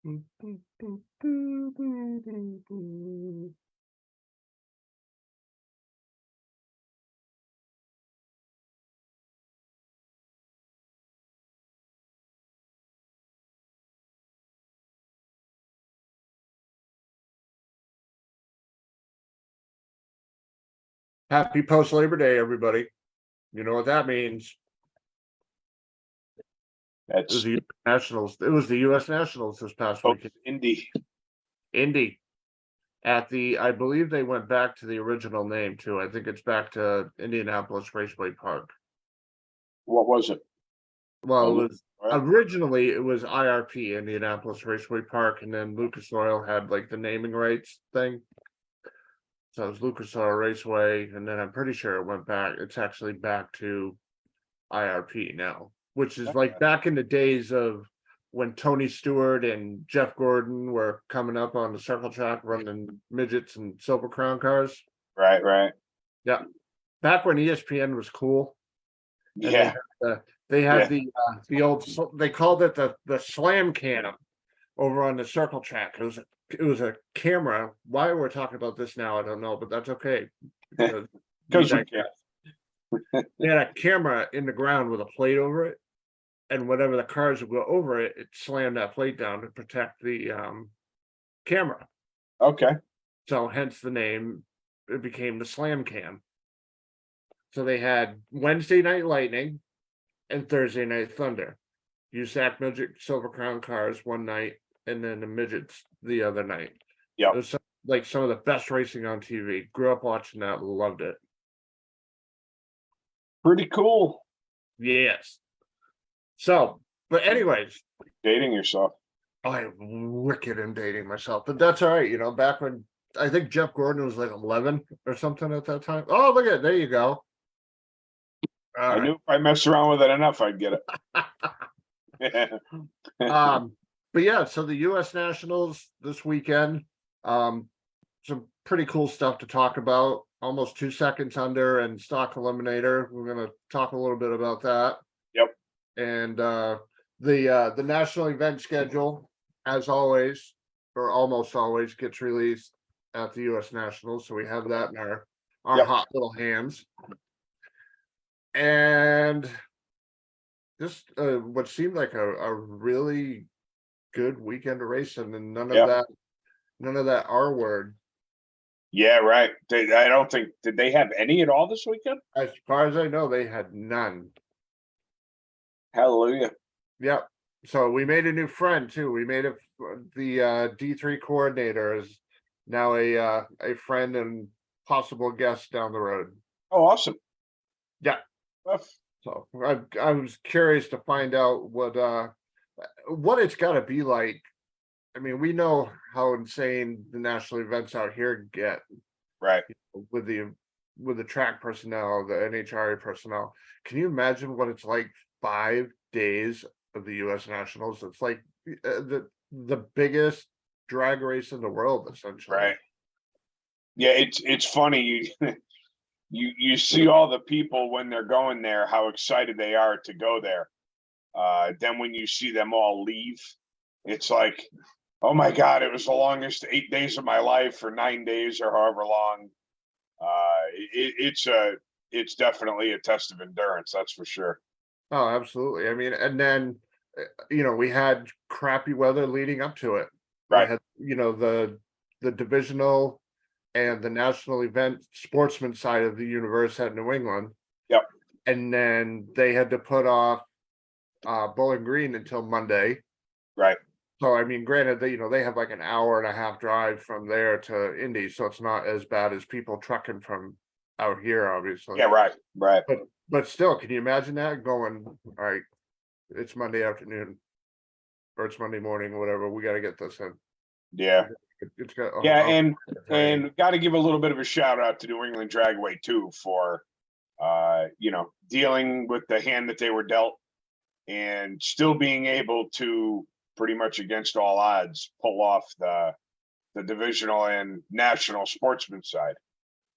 Happy post Labor Day, everybody. You know what that means. It was That's the US Nationals. It was the U.S. Nationals this past weekend. Indy. Indy. At the, I believe they went back to the original name too. I think it's back to Indianapolis Raceway Park. What was it? Well, Oh, it was originally it was IRP, Indianapolis Raceway Park, and then Lucas Oil had like the naming rights thing. So it was Lucas Oil Raceway, and then I'm pretty sure it went back. It's actually back to IRP now, which is like back in the days of when Tony Stewart and Jeff Gordon were coming up on the circle track running midgets and Silver Crown cars. Right. Yeah, back when ESPN was cool. And Yeah. they had the old, they called it the slam cam over on the circle track. It was a camera. Why we're talking about this now, I don't know, but that's okay. Because we can. They had a camera in the ground with a plate over it, and whenever the cars would go over it, it slammed that plate down to protect the camera. Okay. So hence the name. It became the slam cam. So they had Wednesday Night Lightning and Thursday Night Thunder. USAC midget Silver Crown cars one night, and then the midgets the other night. Yeah. It was some of the best racing on TV. Grew up watching that, loved it. Pretty cool. Yes. So, but anyways, Dating yourself. I'm wicked in dating myself, but that's all right. You know, back when I think Jeff Gordon was like 11 or something at that time. Oh, look at it. There you go. I knew if I messed around with it enough, I'd get it. But yeah, so the U.S. Nationals this weekend, some pretty cool stuff to talk about. Almost 2 seconds under and stock eliminator. We're going to talk a little bit about that. Yep. And the national event schedule, as always, or almost always, gets released at the U.S. Nationals. So we have that in our hot little hands. And just what seemed like a really good weekend of racing, and none of that R word. Yeah, right. I don't think, did they have any at all this weekend? As far as I know, they had none. Hallelujah. Yep. So we made a new friend too. We made the D3 coordinator is now a friend and possible guest down the road. Oh, awesome. Yeah. So I was curious to find out what it's got to be like. I mean, we know how insane the national events out here get, right? With the track personnel, the NHRA personnel. Can you imagine what it's like 5 days of the U.S. Nationals? It's like the biggest drag race in the world, essentially. Right. Yeah, it's funny. You see all the people when they're going there, how excited they are to go there. Then when you see them all leave, it's like, oh my God, it was the longest 8 days of my life, or 9 days, or however long. It's definitely a test of endurance, that's for sure. Oh, absolutely. I mean, and then we had crappy weather leading up to it. Right. We had, the divisional and the national event sportsman side of the universe at New England. Yep. And then they had to put off Bowling Green until Monday. Right. So I mean, granted, they have like an hour and a half drive from there to Indy, so it's not as bad as people trucking from out here, obviously. Yeah, right. But still, can you imagine that going? All right, it's Monday afternoon, or it's Monday morning, whatever. We got to get this in. Yeah. It's got, and got to give a little bit of a shout out to New England Dragway too for dealing with the hand that they were dealt, and still being able to pretty much against all odds pull off the divisional and national sportsman side,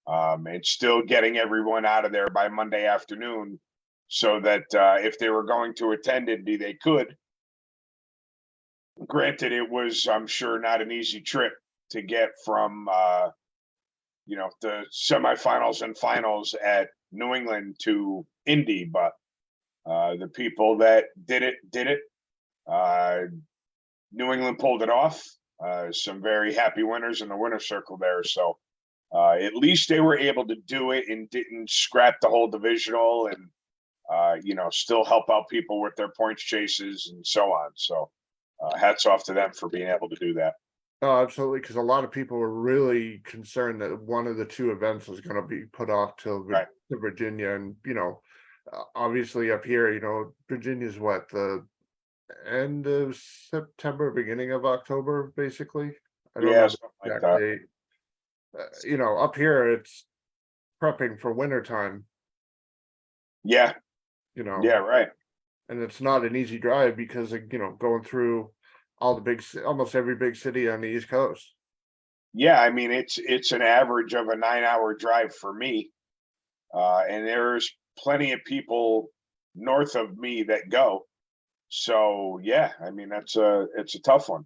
and still getting everyone out of there by Monday afternoon, so that if they were going to attend Indy, they could. Granted, it was, I'm sure, not an easy trip to get from the semifinals and finals at New England to Indy, but the people that did it. Uh, New England pulled it off. Some very happy winners in the winner's circle there. So at least they were able to do it and didn't scrap the whole divisional and still help out people with their points chases and so on. So hats off to them for being able to do that. Oh, absolutely, because a lot of people were really concerned that one of the two events was going to be put off till Right. to Virginia, and obviously up here, Virginia's what, the end of September, beginning of October, basically. I don't Yeah, know the something like exact that. date. Up here it's prepping for winter time, Yeah, you know, yeah, right. and it's not an easy drive because of, going through all the almost every big city on the East Coast. Yeah, I mean it's an average of a 9-hour drive for me, and there's plenty of people north of me that go. So yeah, I mean it's a tough one.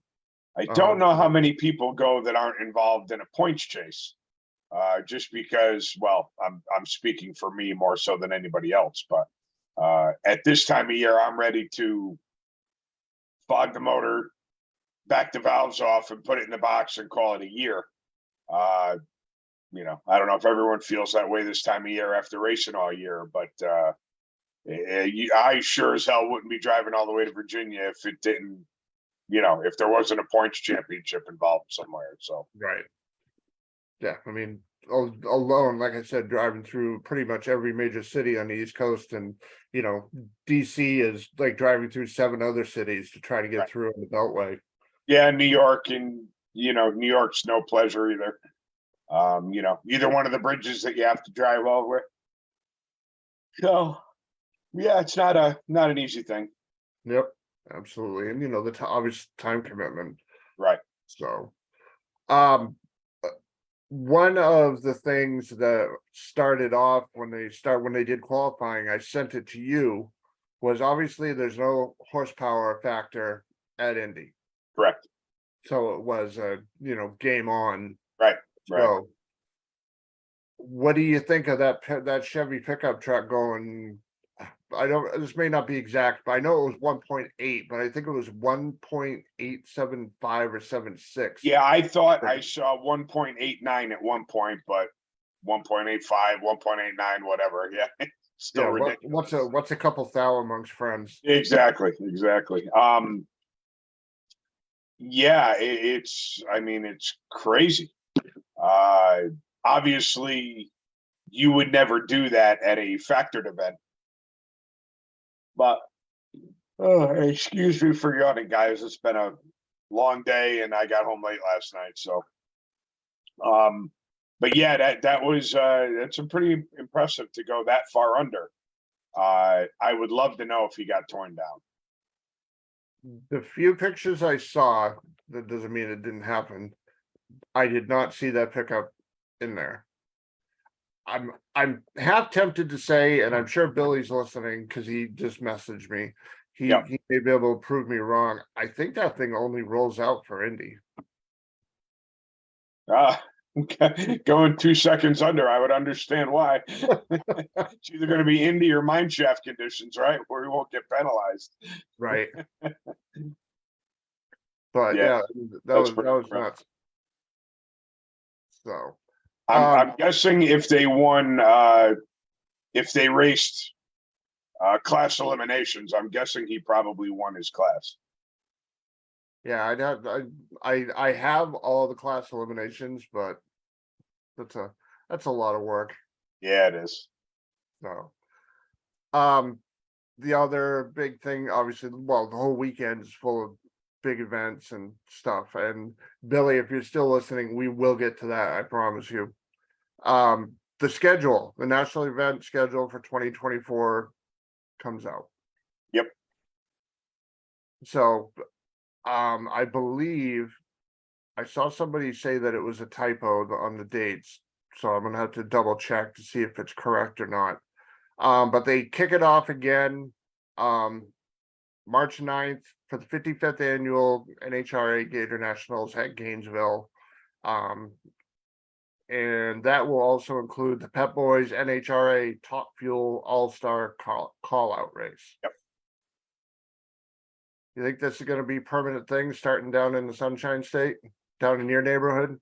I don't know how many people go that aren't involved in a points chase. Just because, well, I'm speaking for me more so than anybody else, but at this time of year, I'm ready to fog the motor, back the valves off, and put it in the box and call it a year. Uh, I don't know if everyone feels that way this time of year after racing all year, but I sure as hell wouldn't be driving all the way to Virginia if it didn't, if there wasn't a points championship involved somewhere. So, Right. Yeah, I mean, alone, like I said, driving through pretty much every major city on the East Coast, and DC is like driving through 7 other cities to try to get right. through on the Beltway. Yeah, New York, and New York's no pleasure either. Either one of the bridges that you have to drive over. So yeah, it's not an easy thing. Yep, absolutely, and the obvious time commitment. Right. So, um, one of the things that started off when they did qualifying, I sent it to you, was obviously there's no horsepower factor at Indy. Correct. So it was game on, Right. Right. go. What do you think of that Chevy pickup truck going? I don't, this may not be exact, but I know it was 1.8, but I think it was 1.875 or 76. Yeah, I thought I saw 1.89 at one point, but 1.85, 1.89, whatever. Yeah. Still ridiculous. What's a couple thou amongst friends? Exactly. Yeah, it's crazy. Uh, Obviously, you would never do that at a factored event. But excuse me for yawning, guys. It's been a long day, and I got home late last night. So, but yeah, that was that's a pretty impressive to go that far under. I would love to know if he got torn down. The few pictures I saw, that doesn't mean it didn't happen. I did not see that pickup in there. I'm half tempted to say, and I'm sure Billy's listening because he just messaged me. He may be able to prove me wrong. I think that thing only rolls out for Indy. Going 2 seconds under, I would understand why. It's either going to be Indy or mine shaft conditions, right? Where we won't get penalized. Right. But yeah, that was nuts. So I'm guessing if they won, if they raced class eliminations, I'm guessing he probably won his class. Yeah, I have all the class eliminations, but that's a lot of work. Yeah, it is. So, the other big thing, obviously, well, the whole weekend is full of big events and stuff. And Billy, if you're still listening, we will get to that, I promise you. The schedule, the national event schedule for 2024 comes out. Yep. So, I believe I saw somebody say that it was a typo on the dates, so I'm gonna have to double check to see if it's correct or not. But they kick it off again March 9th for the 55th annual NHRA Gator Nationals at Gainesville. And that will also include the Pep Boys NHRA Top Fuel All-Star call out race. Yep. You think this is going to be permanent thing starting down in the Sunshine State, down in your neighborhood?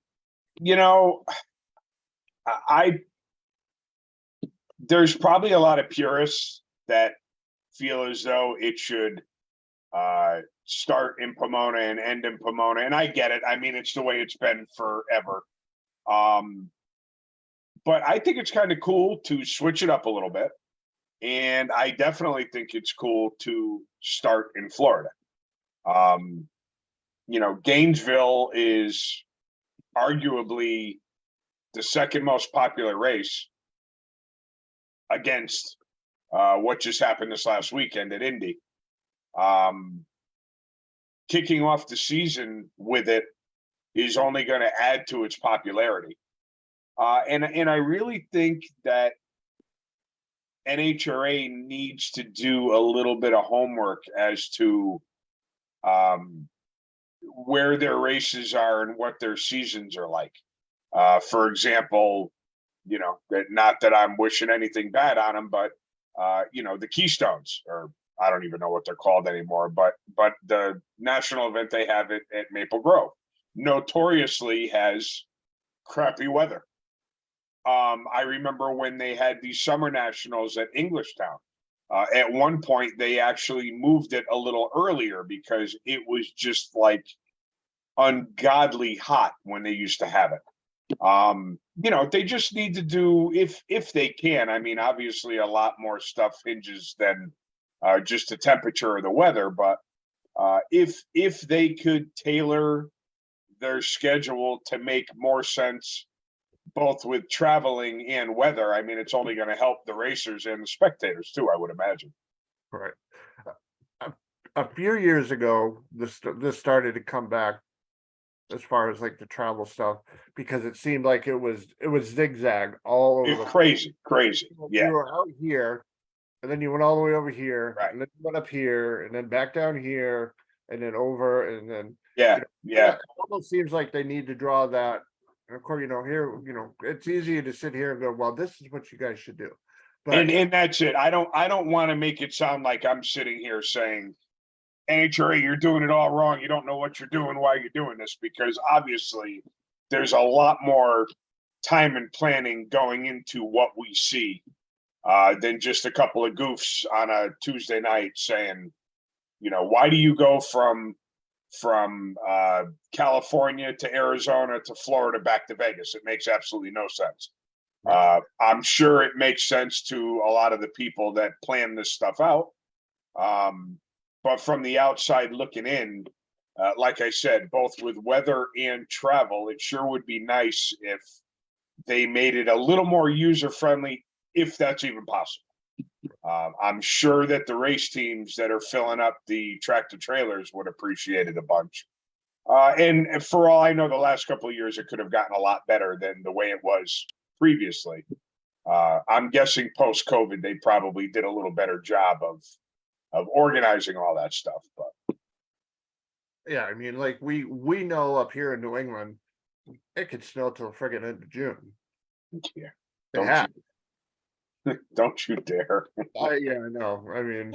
You know, there's probably a lot of purists that feel as though it should start in Pomona and end in Pomona, and I get it. I mean, it's the way it's been forever. But I think it's kind of cool to switch it up a little bit, and I definitely think it's cool to start in Florida. You know, Gainesville is arguably the second most popular race against what just happened this last weekend at Indy. Kicking off the season with it is only going to add to its popularity. And I really think that NHRA needs to do a little bit of homework as to where their races are and what their seasons are like. For example, you know, not that I'm wishing anything bad on them, but you know, the Keystones, or I don't even know what they're called anymore, but the national event they have at Maple Grove notoriously has crappy weather. I remember when they had these summer nationals at Englishtown. At one point, they actually moved it a little earlier because it was just like ungodly hot when they used to have it. You know, they just need to do, if they can. I mean, obviously, a lot more stuff hinges than just the temperature or the weather, but if they could tailor their schedule to make more sense, both with traveling and weather, I mean, it's only going to help the racers and the spectators too, I would imagine. Right. A few years ago, this started to come back as far as like the travel stuff, because it seemed like it was zigzag all over the Crazy. Yeah. You were out here, and then you went all the way over here, Right. and then you went up here, and then back down here, and then over, and then Yeah. it almost seems like they need to draw that. And of course, you know, here, you know, it's easy to sit here and go, well, this is what you guys should do. But And that's it. I don't want to make it sound like I'm sitting here saying, NHRA, you're doing it all wrong. You don't know what you're doing, why you're doing this, because obviously there's a lot more time and planning going into what we see than just a couple of goofs on a Tuesday night saying, you know, why do you go from California to Arizona to Florida back to Vegas? It makes absolutely no sense. I'm sure it makes sense to a lot of the people that plan this stuff out. But from the outside looking in, like I said, both with weather and travel, it sure would be nice if they made it a little more user friendly, if that's even possible. I'm sure that the race teams that are filling up the tractor trailers would appreciate it a bunch. And for all I know, the last couple of years, it could have gotten a lot better than the way it was previously. I'm guessing post-COVID, they probably did a little better job of organizing all that stuff. But yeah, I mean, like we know up here in New England, it could snow till friggin' end of June. yeah, don't you dare. Yeah, I know. I mean,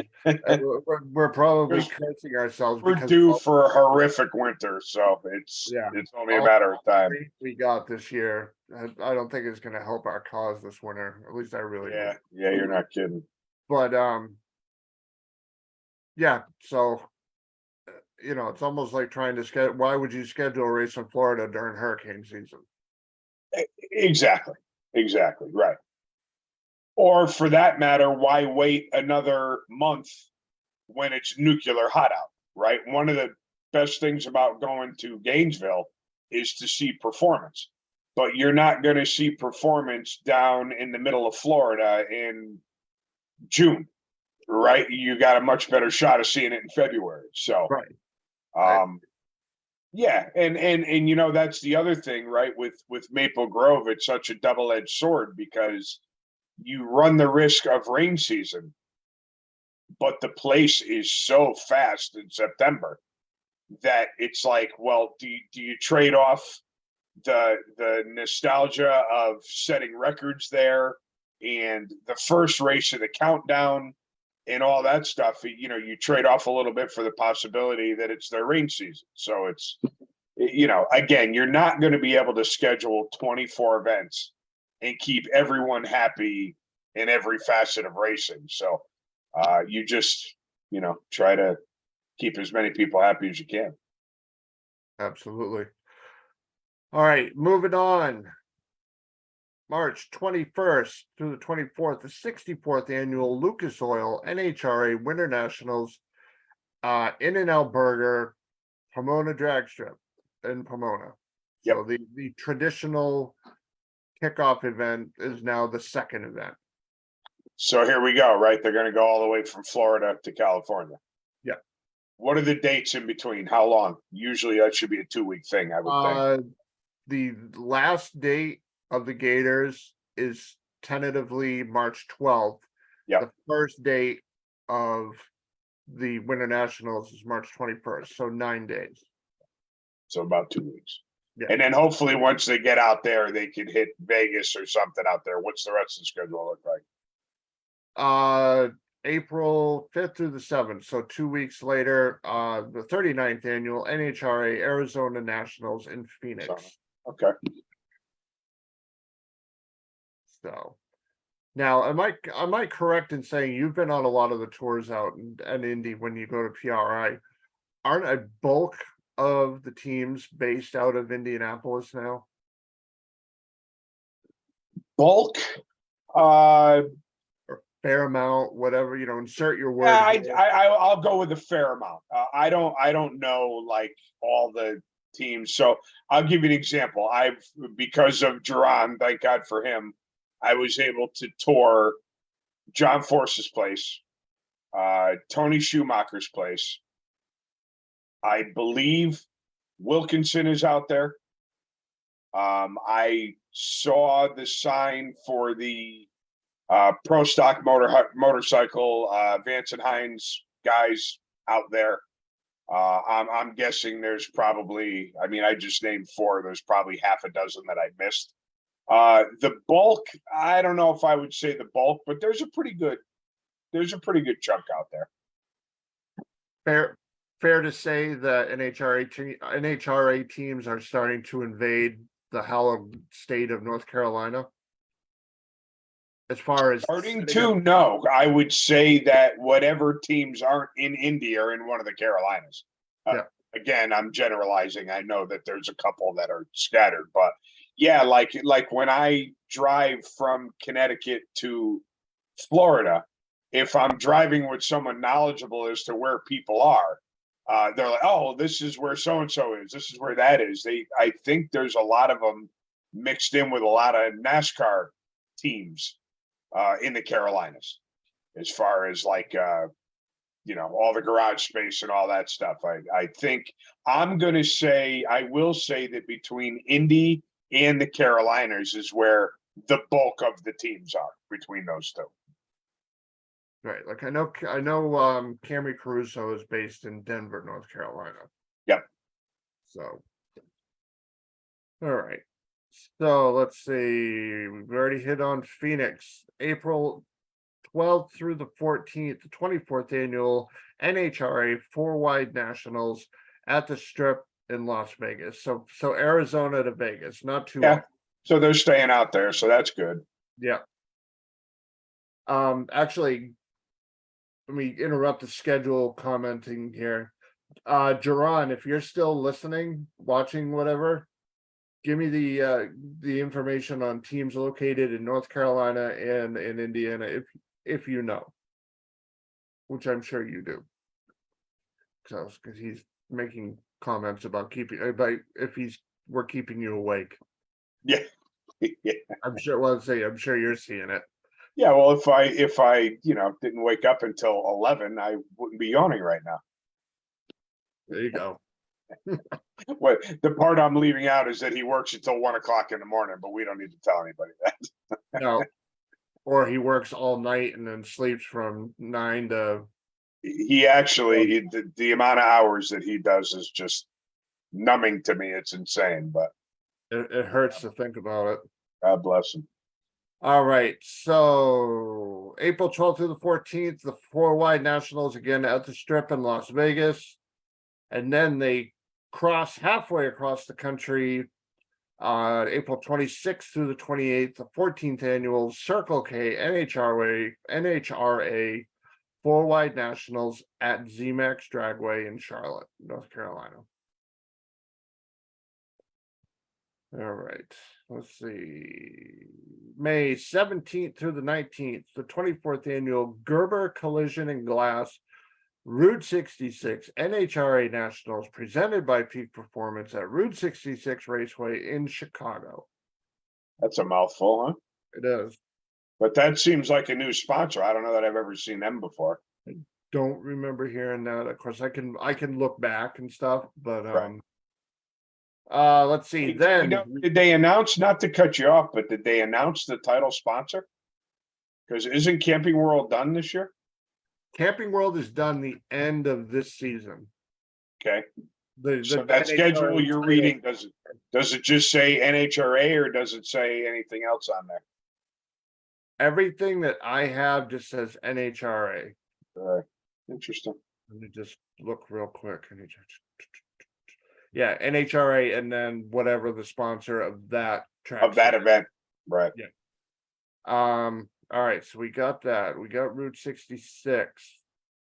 we're probably cursing ourselves. We're due for a horrific winter, so it's only a matter of time. We got this year. I don't think it's going to help our cause this winter. At least I really don't. Yeah, you're not kidding. But yeah. So you know, it's almost like trying to schedule. Why would you schedule a race in Florida during hurricane season? Exactly. Right. Or for that matter, why wait another month when it's nuclear hot out, right? One of the best things about going to Gainesville is to see performance, but you're not going to see performance down in the middle of Florida in June, right? You got a much better shot of seeing it in February. So, yeah, and you know, that's the other thing, right? With Maple Grove, it's such a double-edged sword because you run the risk of rain season, but the place is so fast in September that it's like, well, do you trade off the nostalgia of setting records there and the first race of the countdown and all that stuff? You trade off a little bit for the possibility that it's their rain season. So it's, again, you're not going to be able to schedule 24 events and keep everyone happy in every facet of racing. So you just, try to keep as many people happy as you can. Absolutely. All right, moving on. March 21st through the 24th, the 64th annual Lucas Oil NHRA Winter Nationals, In-N-Out Burger, Pomona Drag Strip in Pomona. So the traditional kickoff event is now the second event. So here we go, right? They're going to go all the way from Florida to California. Yeah. What are the dates in between? How long? Usually that should be a 2-week thing, I would think. The last date of the Gators is tentatively March 12th. Yeah. The first date of the Winter Nationals is March 21st, so 9 days. So about 2 weeks. Yeah. And then hopefully once they get out there, they can hit Vegas or something out there. What's the rest of the schedule look like? April 5th through the 7th, so 2 weeks later, the 39th annual NHRA Arizona Nationals in Phoenix. Okay. So now, am I correct in saying you've been on a lot of the tours out in Indy when you go to PRI? Aren't a bulk of the teams based out of Indianapolis now? Bulk? Fair amount, whatever, insert your word. I'll go with a fair amount. I don't know like all the teams. So I'll give you an example. Because of JERRON, thank God for him, I was able to tour John Force's place, Tony Schumacher's place. I believe Wilkinson is out there. I saw the sign for the pro stock motorcycle Vance and Hines guys out there. I'm guessing there's probably, I just named 4. There's probably half a dozen that I missed. The bulk, I don't know if I would say the bulk, but there's a pretty good chunk out there. Fair to say that NHRA teams are starting to invade the hallowed state of North Carolina. As far as starting to, no, I would say that whatever teams aren't in Indy are in one of the Carolinas. Yeah. Again, I'm generalizing. I know that there's a couple that are scattered, but yeah, like when I drive from Connecticut to Florida, if I'm driving with someone knowledgeable as to where people are, they're like, oh, this is where so-and-so is. This is where that is. I think there's a lot of them mixed in with a lot of NASCAR teams in the Carolinas, as far as like, all the garage space and all that stuff. I think I will say that between Indy and the Carolinas is where the bulk of the teams are, between those two. Right. Like I know Camry Caruso is based in Denver, North Carolina. Yep. So all right. So let's see. We've already hit on Phoenix. April 12th through the 14th, the 24th annual NHRA 4-Wide Nationals at the Strip in Las Vegas. So Arizona to Vegas, not too long. So they're staying out there, so that's good. Yeah. Actually, let me interrupt the schedule commenting here. JERRON, if you're still listening, watching, whatever, give me the information on teams located in North Carolina and in Indiana, if you know, which I'm sure you do. Because he's making comments about we're keeping you awake. Yeah. Yeah. I'm sure you're seeing it. Yeah, well, if I didn't wake up until 11, I wouldn't be yawning right now. There you go. What the part I'm leaving out is that he works until 1 o'clock in the morning, but we don't need to tell anybody that. No. Or he works all night and then sleeps from 9 to He actually, the amount of hours that he does is just numbing to me. It's insane, but It hurts to think about it. God bless him. All right, so April 12th through the 14th, the four wide nationals again at the Strip in Las Vegas. And then they cross halfway across the country April 26th through the 28th, the 14th annual Circle K NHRA four wide nationals at ZMAX Dragway in Charlotte, North Carolina. All right, let's see. May 17th through the 19th, the 24th annual Gerber Collision and Glass Route 66 NHRA Nationals presented by Peak Performance at Route 66 Raceway in Chicago. That's a mouthful, huh? It is. But that seems like a new sponsor. I don't know that I've ever seen them before. Don't remember hearing that. Of course, I can look back and stuff, but Right. let's see. Hey, Then did they announce, not to cut you off, but did they announce the title sponsor? Because isn't Camping World done this year? Camping World is done the end of this season. Okay. So The that schedule NHRA you're title- reading, does it just say NHRA or does it say anything else on there? Everything that I have just says NHRA. Interesting. Let me just look real quick. Yeah, NHRA, and then whatever the sponsor of that track Of that event, right? All right, so we got that. We got Route 66.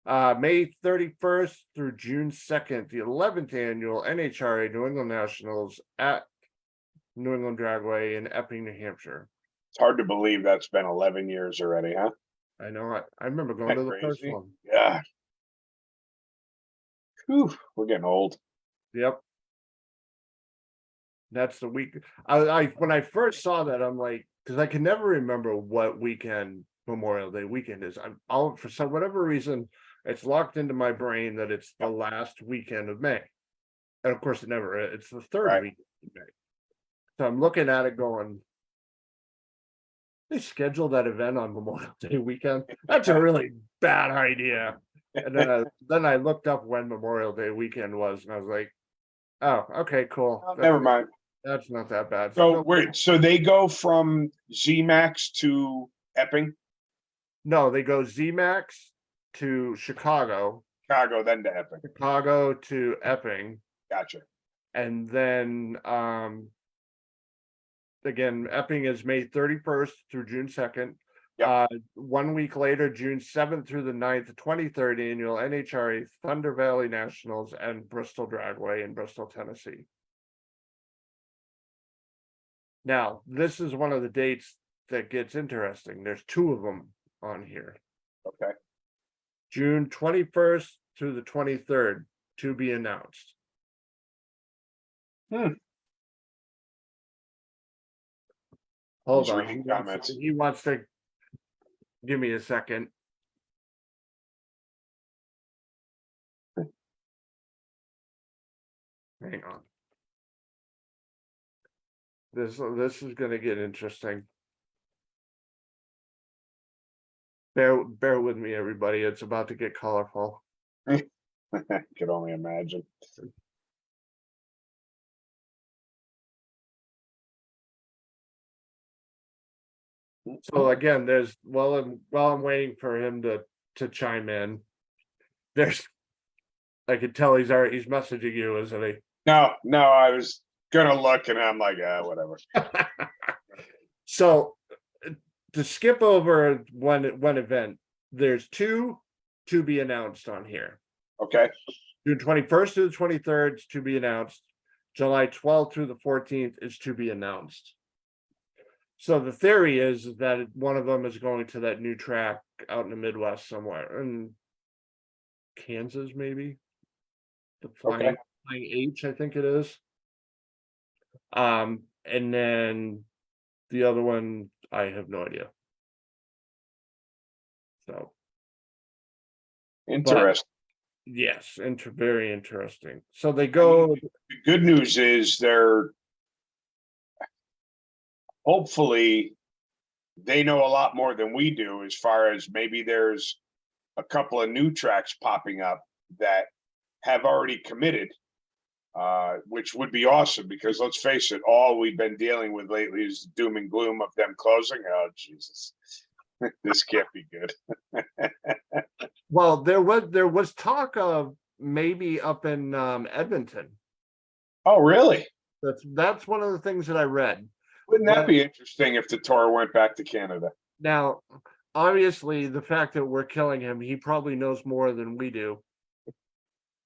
May 31st through June 2nd, the 11th annual NHRA New England Nationals at New England Dragway in Epping, New Hampshire. It's hard to believe that's been 11 years already, huh? I know. I remember going to the first Crazy? one. Yeah. Whew, we're getting old. Yep. That's the week. I when I first saw that, I'm like, because I can never remember what weekend Memorial Day weekend is. For some whatever reason, it's locked into my brain that it's the last weekend of May. And of course it never is. It's the third Right. weekend of May. So I'm looking at it going, they scheduled that event on Memorial Day weekend. That's a really bad idea. And then I looked up when Memorial Day weekend was, and I was like, oh, okay, cool. Oh, never mind. That's not that bad. So wait, so they go from ZMAX to Epping, No, they go ZMAX to Chicago, Chicago, then to Epping. Chicago to Epping, Gotcha. and then again, Epping is May 31st through June 2nd. Yep. 1 week later, June 7th through the 9th, the 23rd annual NHRA Thunder Valley Nationals and Bristol Dragway in Bristol, Tennessee. Now, this is one of the dates that gets interesting. There's two of them on here. Okay. June 21st through the 23rd to be announced. Hold He's on. reading comments. He wants to give me a second. Hang on. This is going to get interesting. Bear with me, everybody. It's about to get colorful. I could only imagine. So again, there's while I'm waiting for him to chime in, there's I could tell he's messaging you, isn't he? No, I was gonna look and I'm like, whatever. So to skip over one event, there's two to be announced on here. Okay. June 21st to the 23rd is to be announced. July 12th through the 14th is to be announced. So the theory is that one of them is going to that new track out in the Midwest somewhere, in Kansas, maybe. The Flying H, I think it is. And then the other one, I have no idea. So interesting. Yes, very interesting. So they go. The good news is they're hopefully they know a lot more than we do as far as maybe there's a couple of new tracks popping up that have already committed, which would be awesome because let's face it, all we've been dealing with lately is doom and gloom of them closing. Oh, Jesus. This can't be good. Well, there was talk of maybe up in Edmonton. Oh, really? That's one of the things that I read. Wouldn't that But- be interesting if the tour went back to Canada? Now, obviously, the fact that we're killing him, he probably knows more than we do.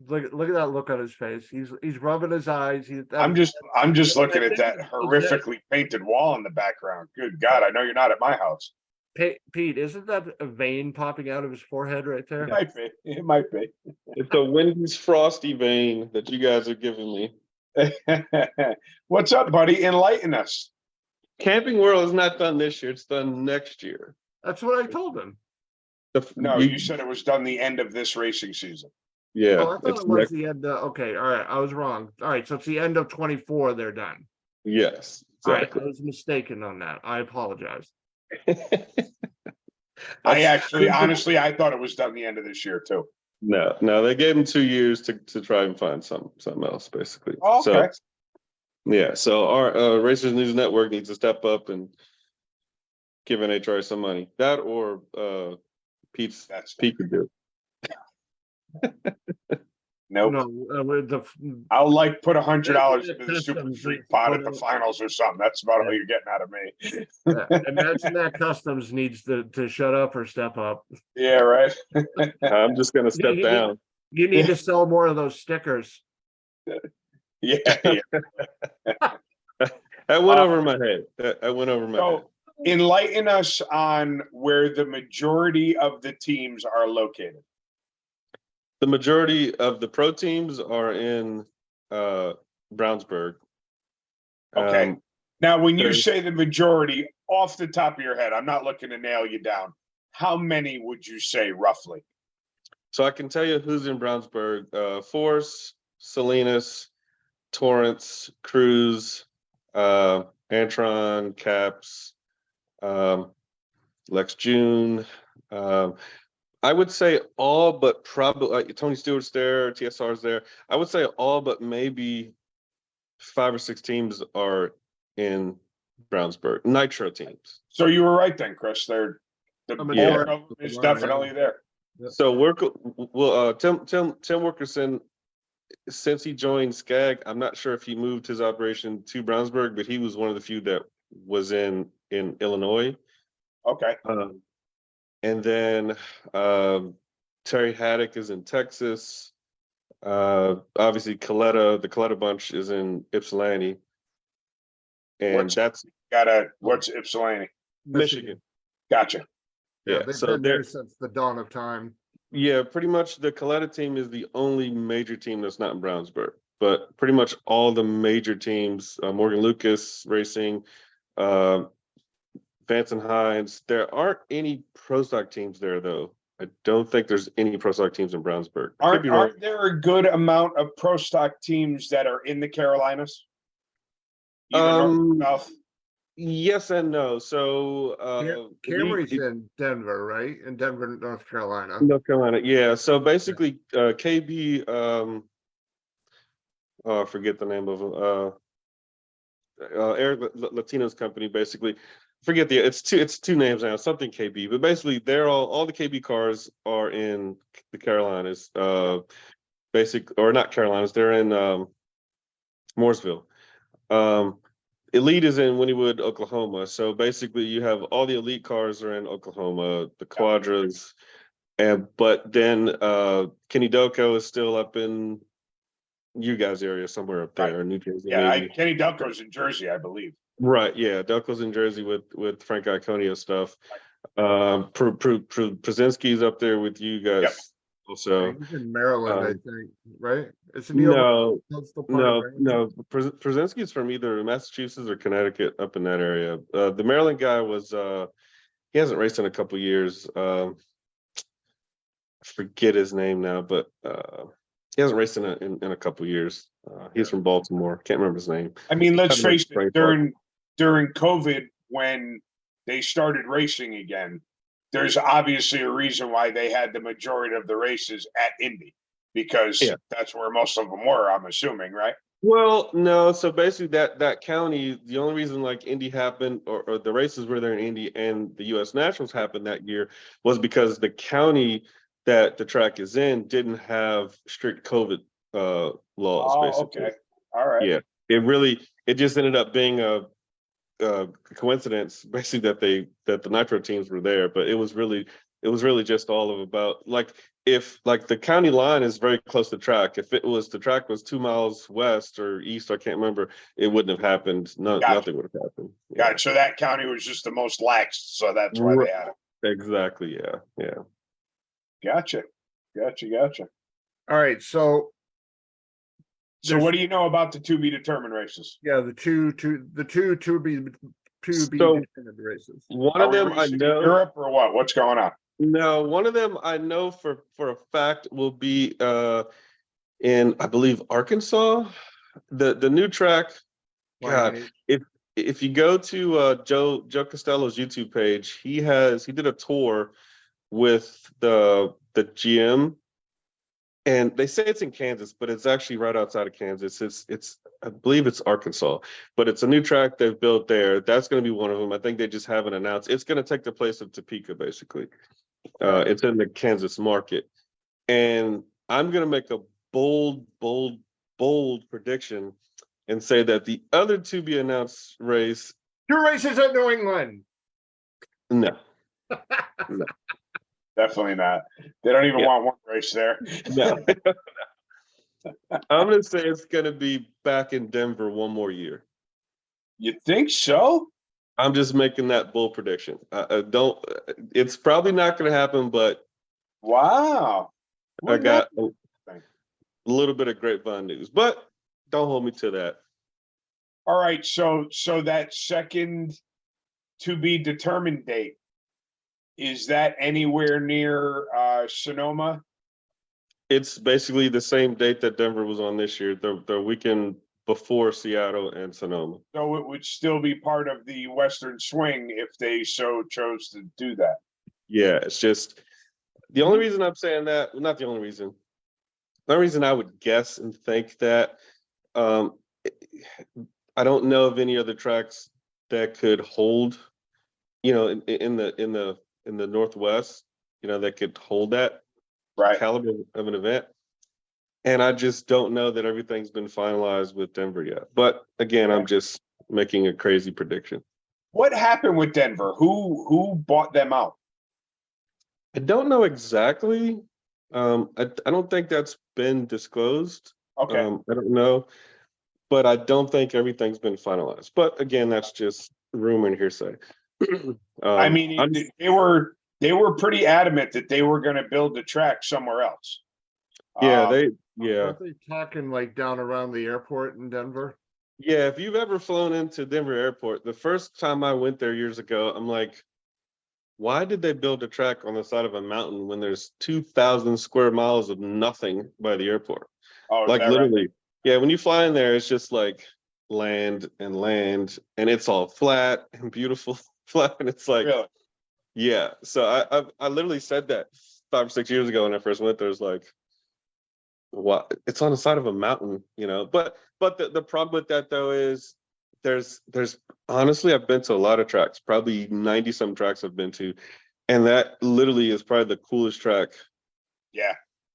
Look at that look on his face. He's rubbing his eyes. I'm just looking at that horrifically painted wall in the background. Good God, I know you're not at my house. Pete, isn't that a vein popping out of his forehead right there? It might be. It might be. It's a Wendy's Frosty vein that you guys are giving me. What's up, buddy? Enlighten us. Camping World is not done this year. It's done next year. That's what I told him. No, you said it was done the end of this racing season. Yeah, Oh, I thought it's it was next, the end. Okay, all right, I was wrong. All right, so it's the end of 24. They're done. yes, All right, exactly. I was mistaken on that. I apologize. I actually, honestly, I thought it was done the end of this year too. No, they gave him 2 years to try and find something else, basically. Oh, okay. So, yeah, so our Racers News Network needs to step up and give NHRA some money. That or Pete could do it. Nope. No, with the I'll like put $100 Yeah, into the Super customs, Street pot at the but, finals or something. That's about all you're getting out of me. imagine that customs needs to shut up or step up. Yeah, right. I'm just gonna step Yeah. down. You need to sell more of those stickers. Yeah. That went over my head. That went over my head. So enlighten us on where the majority of the teams are located. The majority of the pro teams are in Brownsburg. Okay. Now, when you there's- say the majority, off the top of your head, I'm not looking to nail you down. How many would you say roughly? So I can tell you who's in Brownsburg. Force, Salinas, Torrance, Cruz, Antron, Caps, Lex June. I would say all but probably Tony Stewart's there, TSR's there. I would say all but maybe 5 or 6 teams are in Brownsburg, Nitro teams. So you were right then, Chris. The majority bulk of them is of them are, definitely yeah. there. So Tim Wilkerson, since he joined SCAG, I'm not sure if he moved his operation to Brownsburg, but he was one of the few that was in Illinois. Okay. And then Terry Haddock is in Texas. Obviously, the Coletta bunch is in Ypsilanti. And that's What's Ypsilanti? Michigan. Gotcha. Yeah, they've so been there they're, since the dawn of time. yeah, pretty much the Coletta team is the only major team that's not in Brownsburg. But pretty much all the major teams, Morgan Lucas Racing, Vance and Hines. There aren't any pro stock teams there, though. I don't think there's any pro stock teams in Brownsburg. Aren't there a good amount of pro stock teams that are in the Carolinas? Either north or south? Yes and no. So Camry's in Denver, right? In Denver, North Carolina. North Carolina, yeah. So basically, KB, I forget the name of him. Eric Latino's company, basically. Forget it's two names now, something KB, but basically they're all the KB cars are in the Carolinas, or not Carolinas, they're in Mooresville. Elite is in Wynnewood, Oklahoma. So basically you have all the elite cars are in Oklahoma, the Quadras, but then Kenny Doko is still up in you guys' area somewhere up there, New Jersey. Yeah, Kenny Delco's in Jersey, I believe. Right, yeah, Delco's in Jersey with Frank Iconio stuff. Przezinski's up there with you guys also. He's in Maryland, I think, right? Isn't he over No, coastal part of Maryland? Przezinski's from either Massachusetts or Connecticut, up in that area. The Maryland guy was he hasn't raced in a couple years. I forget his name now, but he hasn't raced in a couple years. He's from Baltimore. Can't remember his name. I mean, let's Haven't face raced it, during COVID, when they started racing again, there's obviously a reason why they had the majority of the races at Indy, because Yeah. that's where most of them were, I'm assuming, right? Well, no. So basically, that county, the only reason like Indy happened, or the races were there in Indy, and the U.S. Nationals happened that year, was because the county that the track is in didn't have strict COVID laws. Oh, Basically, okay. All right. yeah. It just ended up being a coincidence, basically, that the Nitro teams were there, but it was really just all of about like, if like the county line is very close to track. If the track was 2 miles west or east, I can't remember, it wouldn't have happened. Gotcha. Nothing would have happened. Gotcha. So that county was just the most lax, so that's why they had it. Exactly. Yeah. Gotcha. Gotcha. All right, so So what do you know about the to be determined races? yeah, the two to be So determined races. one Are of we them I racing in know. Europe or what? What's going on? No, one of them I know for a fact will be in, I believe, Arkansas. The new track. God, Miami. if you go to Joe Costello's YouTube page, he did a tour with the GM, and they say it's in Kansas, but it's actually right outside of Kansas. It's I believe it's Arkansas, but it's a new track they've built there. That's going to be one of them. I think they just haven't announced. It's going to take the place of Topeka, basically. It's in the Kansas market, and I'm going to make a bold prediction and say that the other to be announced race, 2 races at New England. no. Definitely not. They don't even want one race there. No. I'm going to say it's going to be back in Denver one more year. You think so? I'm just making that bold prediction. It's probably not going to happen, but Wow. I got a little bit of grapevine news, but don't hold me to that. All right. So that second to be determined date, is that anywhere near Sonoma? It's basically the same date that Denver was on this year, the weekend before Seattle and Sonoma. So it would still be part of the Western Swing if they so chose to do that. Yeah, it's just the only reason I'm saying that, well, not the only reason. The only reason I would guess and think that, I don't know of any other tracks that could hold, in the Northwest, that could hold that Right. caliber of an event. And I just don't know that everything's been finalized with Denver yet. But again, I'm just making a crazy prediction. What happened with Denver? Who bought them out? I don't know exactly. I don't think that's been disclosed. Okay. I don't know, but I don't think everything's been finalized. But again, that's just rumor and hearsay. I mean, they were pretty adamant that they were going to build the track somewhere else. Yeah, Aren't they talking like down around the airport in Denver? Yeah, if you've ever flown into Denver Airport, the first time I went there years ago, I'm like, why did they build a track on the side of a mountain when there's 2,000 square miles of nothing by the airport? Oh, Like literally, right? Yeah, when you fly in there, it's just like land, and it's all flat and beautiful flat, and it's like, really? Yeah. So I literally said that 5 or 6 years ago when I first went there. It's like, what? It's on the side of a mountain, But the problem with that though is there's honestly, I've been to a lot of tracks, probably 90 some tracks I've been to, and that literally is probably the coolest track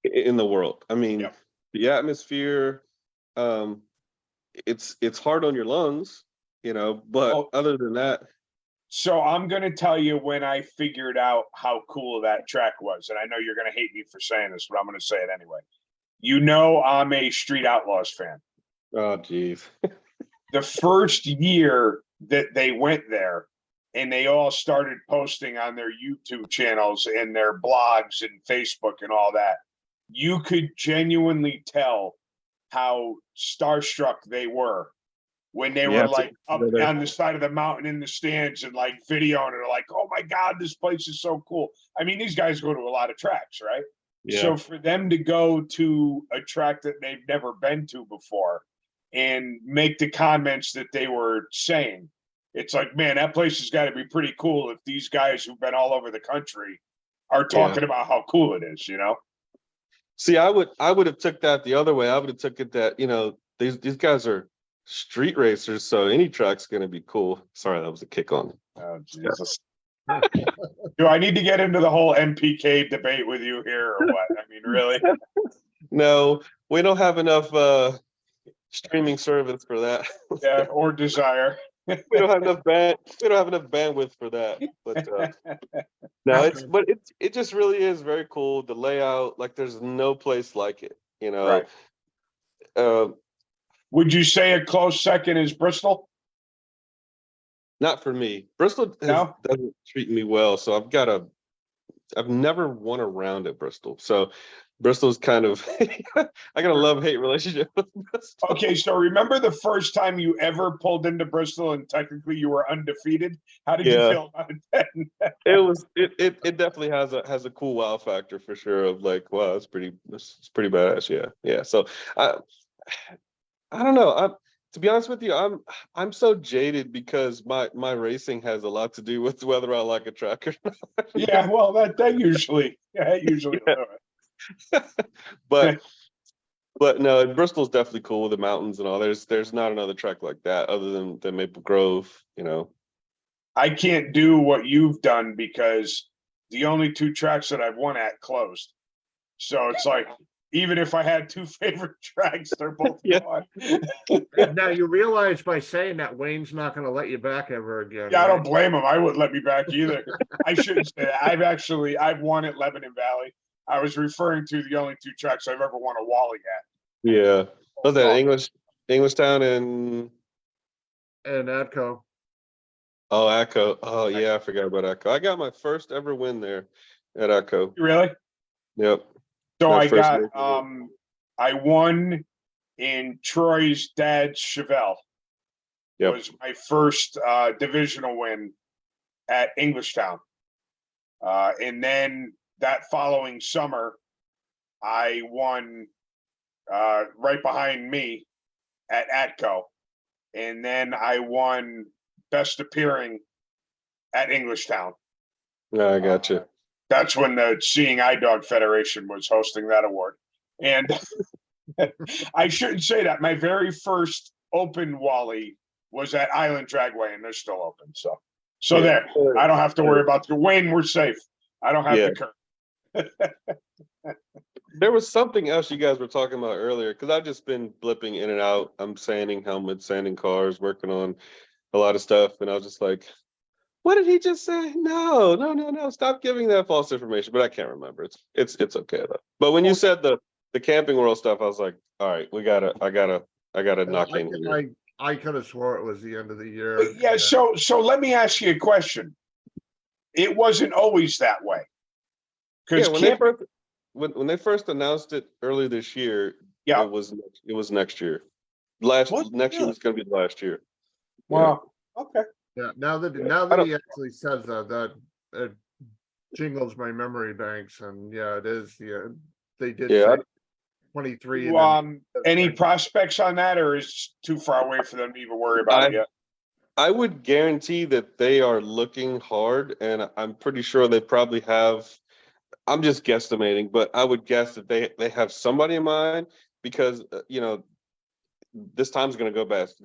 in the world. I mean, the atmosphere, it's hard on your lungs, but other than that. So I'm going to tell you when I figured out how cool that track was, and I know you're going to hate me for saying this, but I'm going to say it anyway. I'm a Street Outlaws fan. Oh, geez. The first year that they went there and they all started posting on their YouTube channels and their blogs and Facebook and all that, you could genuinely tell how starstruck they were when they were like up on the side of the mountain in the stands and like videoing it, like, oh my God, this place is so cool. I mean, these guys go to a lot of tracks, right? Yeah. So for them to go to a track that they've never been to before and make the comments that they were saying, it's like, man, that place has got to be pretty cool if these guys who've been all over the country are talking about how cool it is, you know? See, I would have took that the other way. I would have took it that, these guys are street racers, so any track's gonna be cool. Sorry, that was a kick on. Oh, Jesus. Do I need to get into the whole MPK debate with you here or what? I mean, really? No, we don't have enough streaming service for that. Yeah, or desire. We don't have enough bandwidth for that. But no, it just really is very cool. The layout, like there's no place like it, Right. Uh, Would you say a close second is Bristol? not for me. Bristol No? doesn't treat me well, so I've never won a round at Bristol. So Bristol's kind of I got a love-hate relationship with Bristol. Okay, so remember the first time you ever pulled into Bristol and technically you were undefeated? How did you Yeah. feel about it then? It definitely has a cool wow factor for sure of like, wow, it's pretty badass. Yeah. So I don't know. To be honest with you, I'm so jaded because my racing has a lot to do with whether I like a track or not. Yeah, well, that usually will do it. But no, Bristol's definitely cool with the mountains and all. There's not another track like that other than Maple Grove, I can't do what you've done because the only two tracks that I've won at closed. So it's like, even if I had two favorite tracks, they're both Yeah. gone. Now you realize by saying that Wayne's not going to let you back ever again. Yeah, I right? don't blame him. I wouldn't let me back either. I shouldn't say that. I've won at Lebanon Valley. I was referring to the only two tracks I've ever won a Wally at. Yeah. Was that Englishtown and Atco. oh, Atco. Oh yeah, I forgot about Atco. I got my first ever win there at Atco. Really? Yep. So My I first got race. I won in Troy's dad's Chevelle. Yep. Was my first divisional win at Englishtown. And then that following summer, I won right behind me at Atco. And then I won best appearing at Englishtown. No, I got you. That's when the Seeing Eye Dog Federation was hosting that award. And I shouldn't say that. My very first open Wally was at Island Dragway, and they're still open. So Yeah. there. I don't have to worry about the Wayne. We're safe. I don't have Yeah. to curb. There was something else you guys were talking about earlier because I've just been blipping in and out. I'm sanding helmets, sanding cars, working on a lot of stuff, and I was just like, "What did he just say? No! Stop giving that false information." But I can't remember. It's okay though. But when you said the Camping World stuff, I was like, "All right, I gotta knock in here." I could have swore it was the end of the year. Yeah. So let me ask you a question. It wasn't always that way. Yeah, Because when they first announced it earlier this year, Yeah. it was next year. What? Next year was going to be the last year. Wow. Okay. Yeah, now that he actually says that it jingles my memory banks, and yeah, it is. Yeah, they did Yeah. say 23. Any prospects on that, or is it too far away for them to even worry about it yet? I would guarantee that they are looking hard, and I'm pretty sure they probably have. I'm just guesstimating, but I would guess that they have somebody in mind because this time's going to go past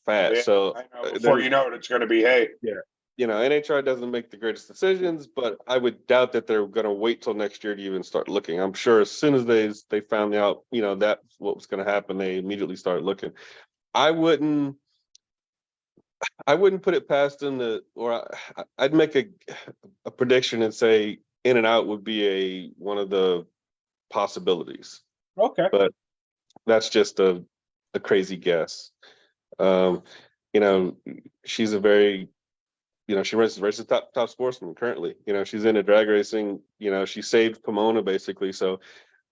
fast. Yeah, so I know. Before you know it, it's going to be hey. NHR doesn't make the greatest decisions, but I would doubt that they're going to wait till next year to even start looking. I'm sure as soon as they found out, that what was going to happen, they immediately started looking. I wouldn't put it past them I'd make a prediction and say In and Out would be one of the possibilities. Okay. But that's just a crazy guess. She's a very, she races top sportsman currently. She's into drag racing. She saved Pomona basically. So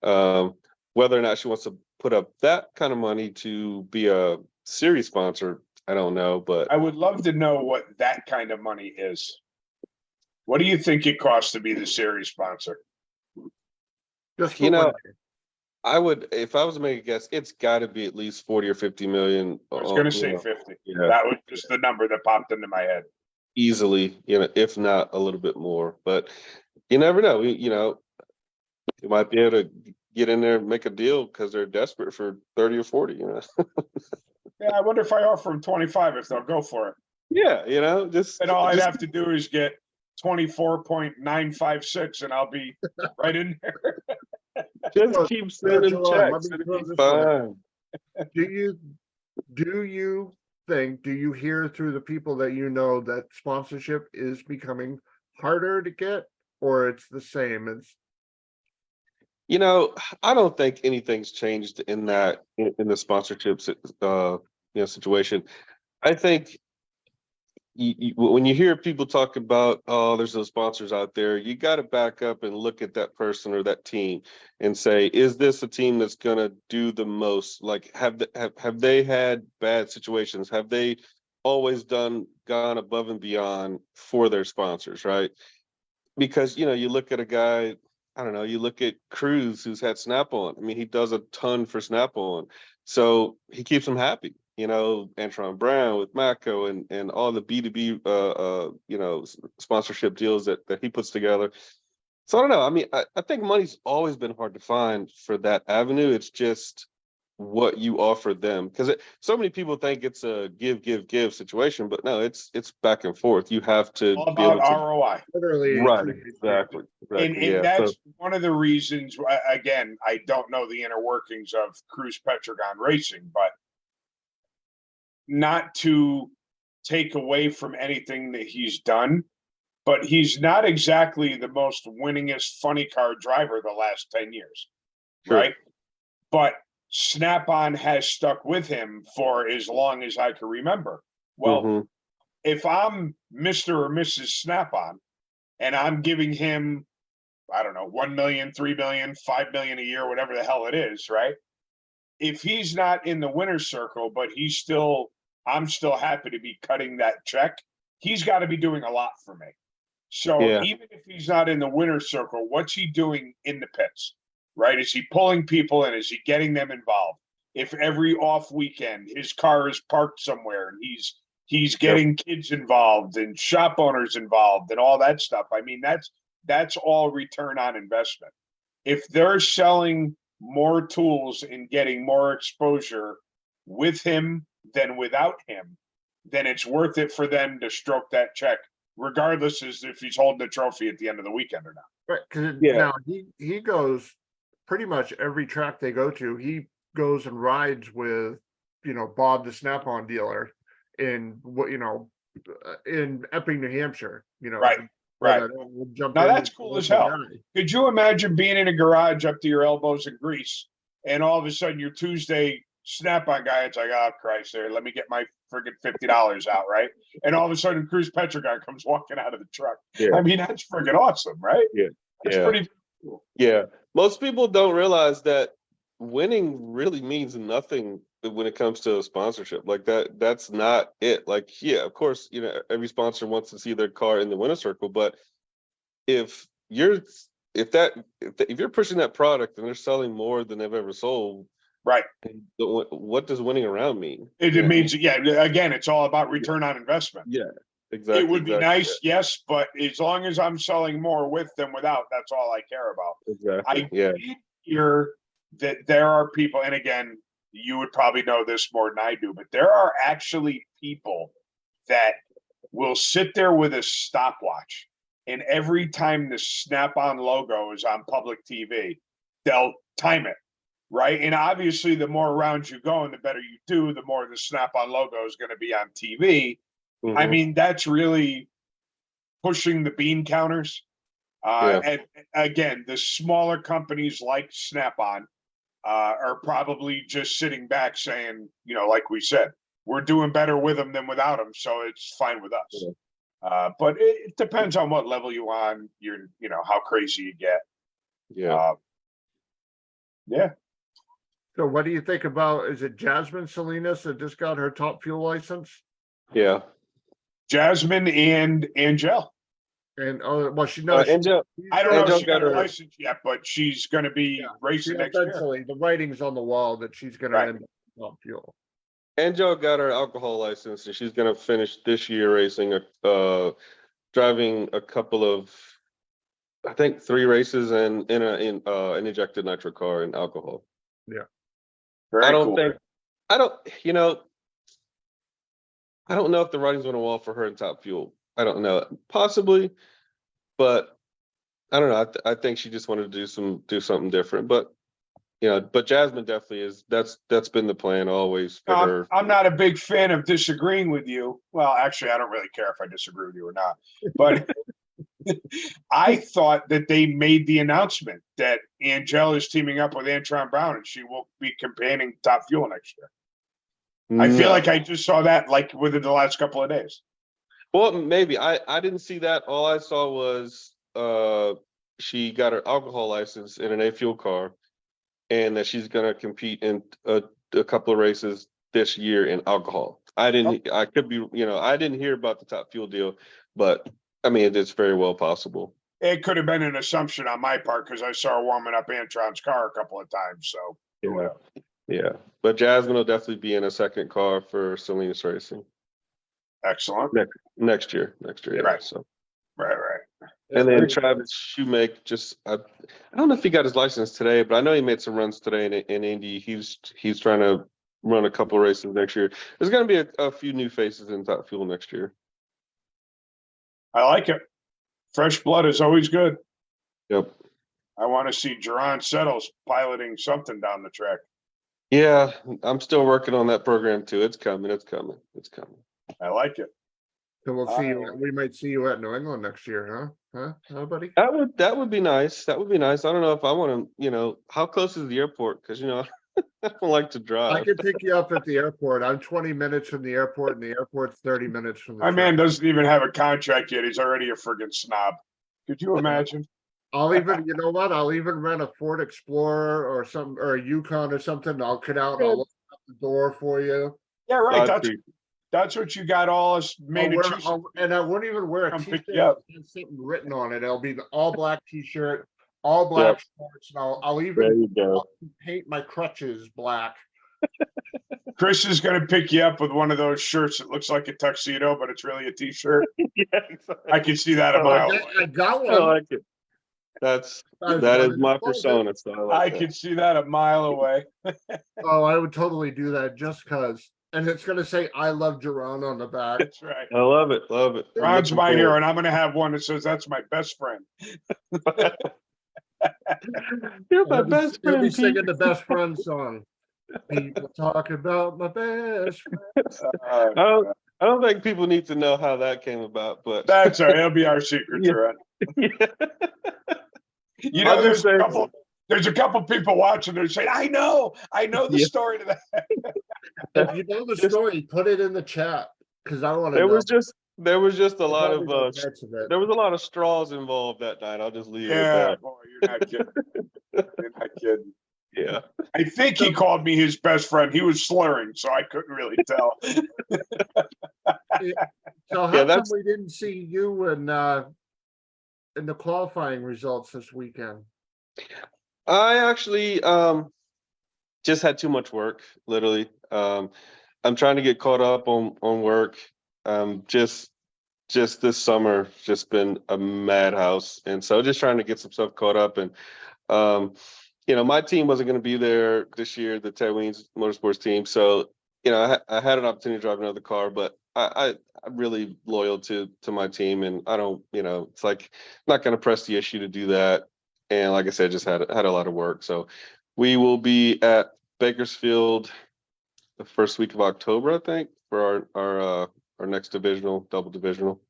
whether or not she wants to put up that kind of money to be a series sponsor, I don't know. But I would love to know what that kind of money is. What do you think it costs to be the series sponsor? Just I would, if I was to make a guess, it's got to be at least 40 or 50 million. I was gonna say You know, 50. yeah, That was just the number that popped into my head. easily, if not a little bit more. But you never know. You might be able to get in there and make a deal because they're desperate for 30 or 40. Yeah, I wonder if I offer them 25 if they'll go for it. Yeah, just And all I'd just have to do is get 24.956 and I'll be right in there. just So, keep so sending Jerron, let checks. me It'll throw be this one at fine. Do you think, do you hear through the people that you know that sponsorship is becoming harder to get, or it's the same? It's I don't think anything's changed in that in the sponsorships situation. I think when you hear people talk about, oh, there's those sponsors out there, you got to back up and look at that person or that team and say, is this a team that's going to do the most? Like, have they had bad situations? Have they always gone above and beyond for their sponsors, right? Because you look at a guy, I don't know, you look at Cruz, who's had Snap-on. I mean, he does a ton for Snap-on, so he keeps them happy. Antron Brown with Mako and all the B2B sponsorship deals that he puts together. So I don't know. I mean, I think money's always been hard to find for that avenue. It's just what you offer them, because so many people think it's a give situation, but no, it's back and forth. You have to All be about able to. ROI. literally a Right, two-way street. exactly. And Yeah. that's one of the reasons, again, I don't know the inner workings of Cruz Petragon Racing, but not to take away from anything that he's done, but he's not exactly the most winningest funny car driver the last 10 years, Sure. right? But Snap-on has stuck with him for as long as I can remember. Well, Mhm. if I'm Mr. or Mrs. Snap-on and I'm giving him, I don't know, 1 million, 3 million, 5 million a year, whatever the hell it is, right? If he's not in the winner's circle, but I'm still happy to be cutting that check, he's got to be doing a lot for me. So Yeah. even if he's not in the winner's circle, what's he doing in the pits? Right? Is he pulling people in? Is he getting them involved? If every off weekend his car is parked somewhere and he's getting kids involved and shop owners involved and all that stuff. I mean, that's all return on investment. If they're selling more tools and getting more exposure with him than without him, then it's worth it for them to stroke that check, regardless as if he's holding the trophy at the end of the weekend or not. Right, because Yeah. now he goes pretty much every track they go to. He goes and rides with, Bob the Snap-on dealer in in Epping, New Hampshire. Right. Right. We'll jump Now in that's with cool the as local hell. guy. Could you imagine being in a garage up to your elbows in grease and all of a sudden your Tuesday Snap-on guy, it's like, oh Christ, there, let me get my friggin' $50 out, right? And all of a sudden Cruz Petragon comes walking out of the truck. Yeah. I mean, that's friggin' awesome, right? Yeah. That's Yeah. pretty. Yeah. Most people don't realize that winning really means nothing when it comes to a sponsorship. Like that's not it. Like, yeah, of course, every sponsor wants to see their car in the winner circle, but if you're pushing that product and they're selling more than they've ever sold, Right. what does winning around mean? It means, yeah, again, it's all about return on investment. Yeah, exactly. It would be nice, yes, but as long as I'm selling more with than without, that's all I care about. Exactly. I Yeah. did hear that there are people, and again, you would probably know this more than I do, but there are actually people that will sit there with a stopwatch, and every time the Snap-on logo is on public TV, they'll time it, right? And obviously, the more rounds you go and the better you do, the more the Snap-on logo is going to be on TV. I Mhm. mean, that's really pushing the bean counters. And again, the smaller companies like Snap-on are probably just sitting back saying, like we said, we're doing better with them than without them, so it's fine with us. But it depends on what level you on, how crazy you get. Yeah. Yeah. So what do you think about, is it Jasmine Salinas that just got her Top Fuel license? Yeah. Jasmine and Angel. And, oh, well, she knows. Angel, I don't know if Angel she got got her her. license yet, but she's gonna be racing next year. Eventually, the writing's on the wall that she's gonna Right. end up on fuel. Angel got her alcohol license, and she's gonna finish this year racing driving a couple of, I think 3 races and in an injected nitro car in alcohol. Very I don't cool. think I don't I don't know if the writing's on the wall for her in Top Fuel. I don't know, possibly, but I don't know. I think she just wanted to do something different. But but Jasmine definitely is. That's been the plan always for her. I'm not a big fan of disagreeing with you. Well, actually, I don't really care if I disagree with you or not. But I thought that they made the announcement that Angel is teaming up with Antron Brown and she will be campaigning Top Fuel next year. I feel No. like I just saw that like within the last couple of days. Well, maybe I didn't see that. All I saw was she got her alcohol license in an A fuel car, and that she's gonna compete in a couple of races this year in alcohol. I could be, I didn't hear about the Top Fuel deal, but I mean, it's very well possible. It could have been an assumption on my part because I saw her warming up Antron's car a couple of times. So Yeah. But Jasmine will definitely be in a second car for Salinas Racing excellent. next year. Yeah. Right. So. Right. And then Travis Shoemake I don't know if he got his license today, but I know he made some runs today in Indy. He's trying to run a couple races next year. There's going to be a few new faces in Top Fuel next year. I like it. Fresh blood is always good. Yep. I want to see JERRON Settles piloting something down the track. Yeah, I'm still working on that program too. It's coming. I like it. So we'll see you. We might see you at New England next year, huh? Huh, buddy? That would be nice. I don't know if I want to, how close is the airport? Because I don't like to I drive. can pick you up at the airport. I'm 20 minutes from the airport, and the airport's 30 minutes from the My man train. doesn't even have a contract yet. He's already a friggin' snob. Could you imagine? I'll even, you know what? I'll even rent a Ford Explorer or something, or a Yukon or something. I'll get out and I'll look out the door for you. Yeah, right. Godfrey. That's what you got all us made of juice. And I won't even wear a Come pick t-shirt you up. that has something written on it. It'll be the all black t-shirt, all black shorts, and I'll There even you go. paint my crutches black. Chris is going to pick you up with one of those shirts that looks like a tuxedo, but it's really a t-shirt. Yeah, exactly. I can see that a mile away. I got I one. like it. That is my persona. So I can see that a mile away. Oh, I would totally do that just because. And it's going to say, I love JERRON on the back. That's right. I love it. Ron's my hero, and I'm going to have one that says that's my best friend. You're my best You'll be friend. singing the best friend song. People talk about my best friend. I don't think people need to know how that came about, but That's all right. It'll be our secret, Yeah. Ron. Yeah. I'll just say- there's a couple people watching. They're saying, "I know the Yeah. story to that." If you know the story, put it in the chat because I want to There know. there was just a lot Probably know of parts of it. there was a lot of straws involved that night. I'll just leave it Yeah, at boy, you're not kidding. You're not kidding. that. Yeah. I think he called me his best friend. He was slurring, so I couldn't really tell. So how come that's- we didn't see you in the qualifying results this weekend? I actually just had too much work, literally. I'm trying to get caught up on work. Just this summer, just been a madhouse, and so just trying to get some stuff caught up. And my team wasn't going to be there this year, the Ted Weens Motorsports team. So I had an opportunity to drive another car, but I'm really loyal to my team, and I don't, it's like I'm not going to press the issue to do that. And like I said, just had a lot of work. So we will be at Bakersfield the first week of October, I think, for our next double divisional.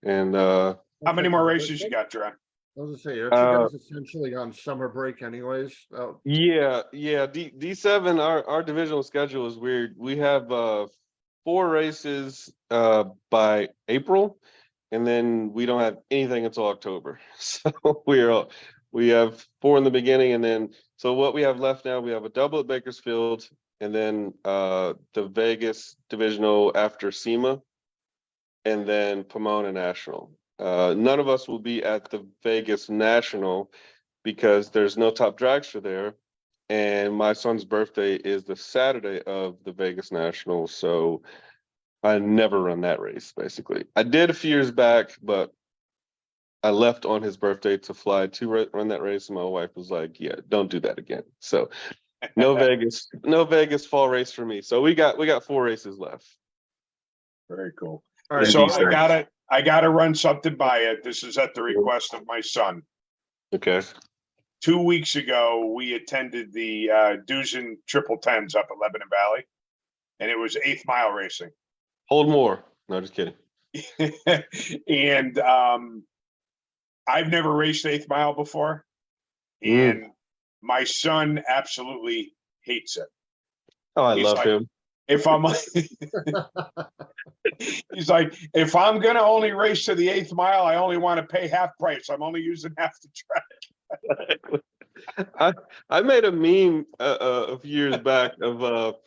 And How many more races you got, John? I was gonna say, aren't you guys essentially on summer break anyways? Oh, yeah. D7, our divisional schedule is weird. We have 4 races by April, and then we don't have anything until October. So we have 4 in the beginning, and then so what we have left now, we have a double at Bakersfield, and then the Vegas divisional after SEMA, and then Pomona National. None of us will be at the Vegas National because there's no top dragster there. And my son's birthday is the Saturday of the Vegas National. So I never run that race, basically. I did a few years back, but I left on his birthday to fly to run that race. And my wife was like, yeah, don't do that again. So no Vegas fall race for me. So we got 4 races left. Very cool. All right, So Indeed, I gotta run something by it. This is at the request of my son. Okay. 2 weeks ago, we attended the Duzen Triple Tens up at Lebanon Valley, and it was 8th mile racing. Hold more. No, just kidding. And I've never raced 8th mile before, Mm. and my son absolutely hates it. Oh, I He's love like, him. If I'm, he's like, if I'm gonna only race to the 8th mile, I only want to pay half price. I'm only using half the track. I made a meme a few years back of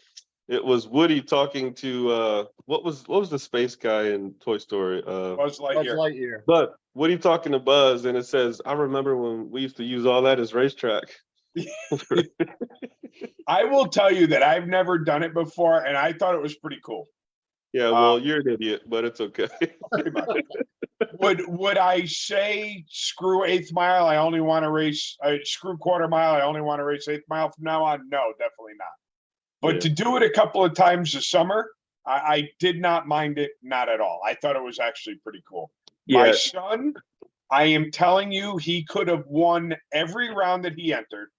it was Woody talking to what was the space guy in Toy Story? Buzz Buzz Lightyear. Lightyear. But Woody talking to Buzz, and it says, "I remember when we used to use all that as racetrack." I will tell you that I've never done it before, and I thought it was pretty cool. Yeah, well, you're an idiot, but it's okay. Would I say screw 8th mile? I only want to race. Screw quarter mile. I only want to race 8th mile from now on. No, definitely not. But Yeah. to do it a couple of times this summer, I did not mind it, not at all. I thought it was actually pretty cool. My Yeah, son, I am telling you, he could have won every round that he entered.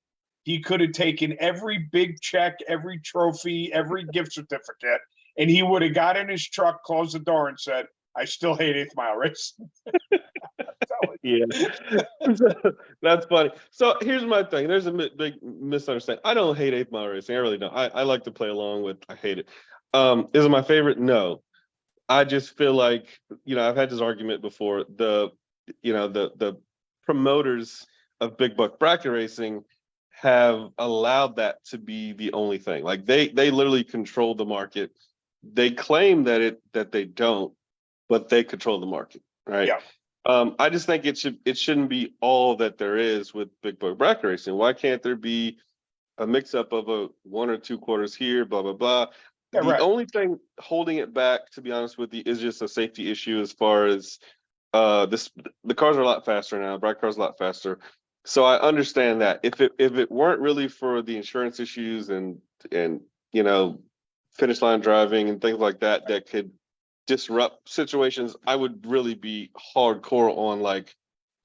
He could have taken every big check, every trophy, every gift certificate, and he would have got in his truck, closed the door, and said, I still hate 8th mile race. yeah. That's funny. So here's my thing. There's a big misunderstanding. I don't hate 8th mile racing. I really don't. I like to play along with. I hate it. Is it my favorite? No. I just feel like, I've had this argument before. The promoters of big buck bracket racing have allowed that to be the only thing. Like they literally control the market. They claim that they don't, but they control the market, right? Yeah. I just think it shouldn't be all that there is with big buck bracket racing. Why can't there be a mix up of a 1 or 2 quarters here, blah blah blah? Yeah, The right. only thing holding it back, to be honest with you, is just a safety issue as far as the cars are a lot faster now. Bracket cars are a lot faster. So I understand that. If it weren't really for the insurance issues and finish line driving and things like that that could disrupt situations, I would really be hardcore on like,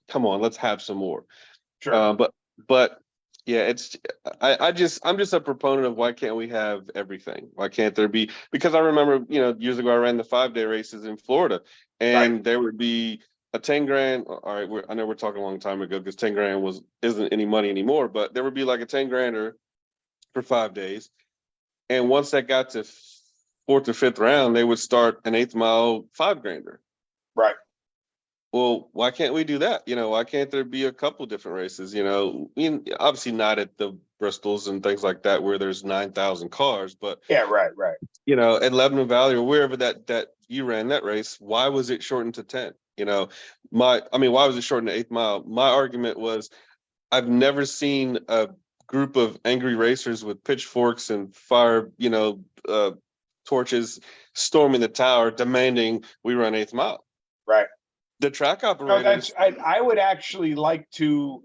come on, let's have some more. Sure. But yeah, I'm just a proponent of why can't we have everything? Why can't there be? Because I remember, years ago I ran the 5-day races in Florida, and Right. there would be a 10 grand. All right, I know we're talking a long time ago because 10 grand isn't any money anymore, but there would be like a 10 grander for 5 days, and once that got to 4th or 5th round, they would start an 8th mile 5 grander. Right. Well, why can't we do that? Why can't there be a couple different races? Obviously not at the Bristols and things like that where there's 9,000 cars, but Yeah, right. at Lebanon Valley or wherever that you ran that race, why was it shortened to 10? Why was it shortened to 8th mile? My argument was I've never seen a group of angry racers with pitchforks and fire, torches storming the tower demanding we run 8th mile. Right. The track No, operators. I would actually like to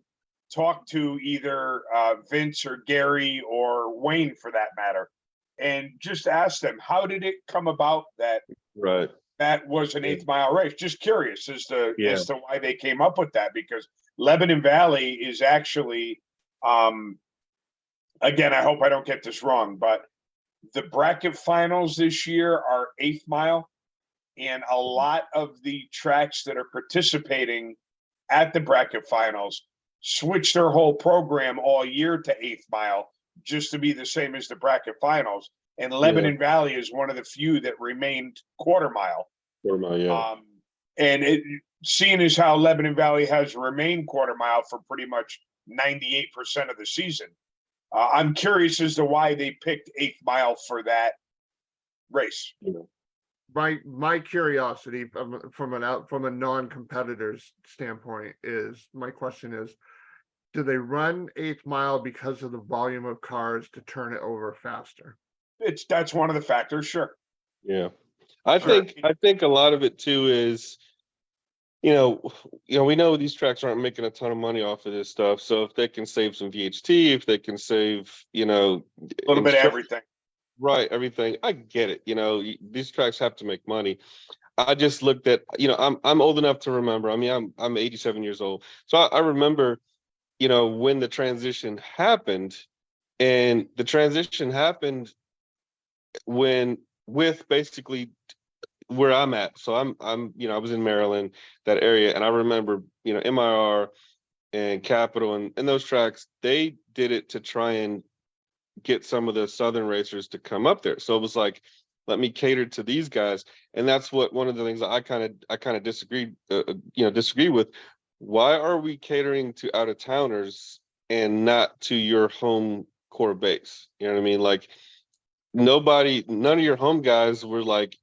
talk to either Vince or Gary or Wayne for that matter, and just ask them, how did it come about that Right. that was an 8th mile race? Just curious as to Yeah. why they came up with that, because Lebanon Valley is actually, again, I hope I don't get this wrong, but the bracket finals this year are 8th mile. And a lot of the tracks that are participating at the bracket finals switch their whole program all year to 8th mile just to be the same as the bracket finals. And Lebanon Valley is one of the few that remained quarter mile. Yeah. And seeing as how Lebanon Valley has remained quarter mile for pretty much 98% of the season, I'm curious as to why they picked 8th mile for that race. my curiosity from a non-competitor's standpoint is, my question is, do they run 8th mile because of the volume of cars to turn it over faster? That's one of the factors, sure. Yeah. I right. think a lot of it too is, we know these tracks aren't making a ton of money off of this stuff. So if they can save some VHT, if they can save, A little bit of everything. right, everything, I get it. These tracks have to make money. I just looked at, I'm old enough to remember. I mean, I'm 87 years old. So I remember, when the transition happened, and the transition happened with basically where I'm at. So I was in Maryland, that area, and I remember, MIR and Capital and those tracks, they did it to try and get some of the Southern racers to come up there. So it was like, let me cater to these guys. And that's one of the things that I kind of disagree with. Why are we catering to out of towners and not to your home core base? You know what I mean? Like, none of your home guys were like,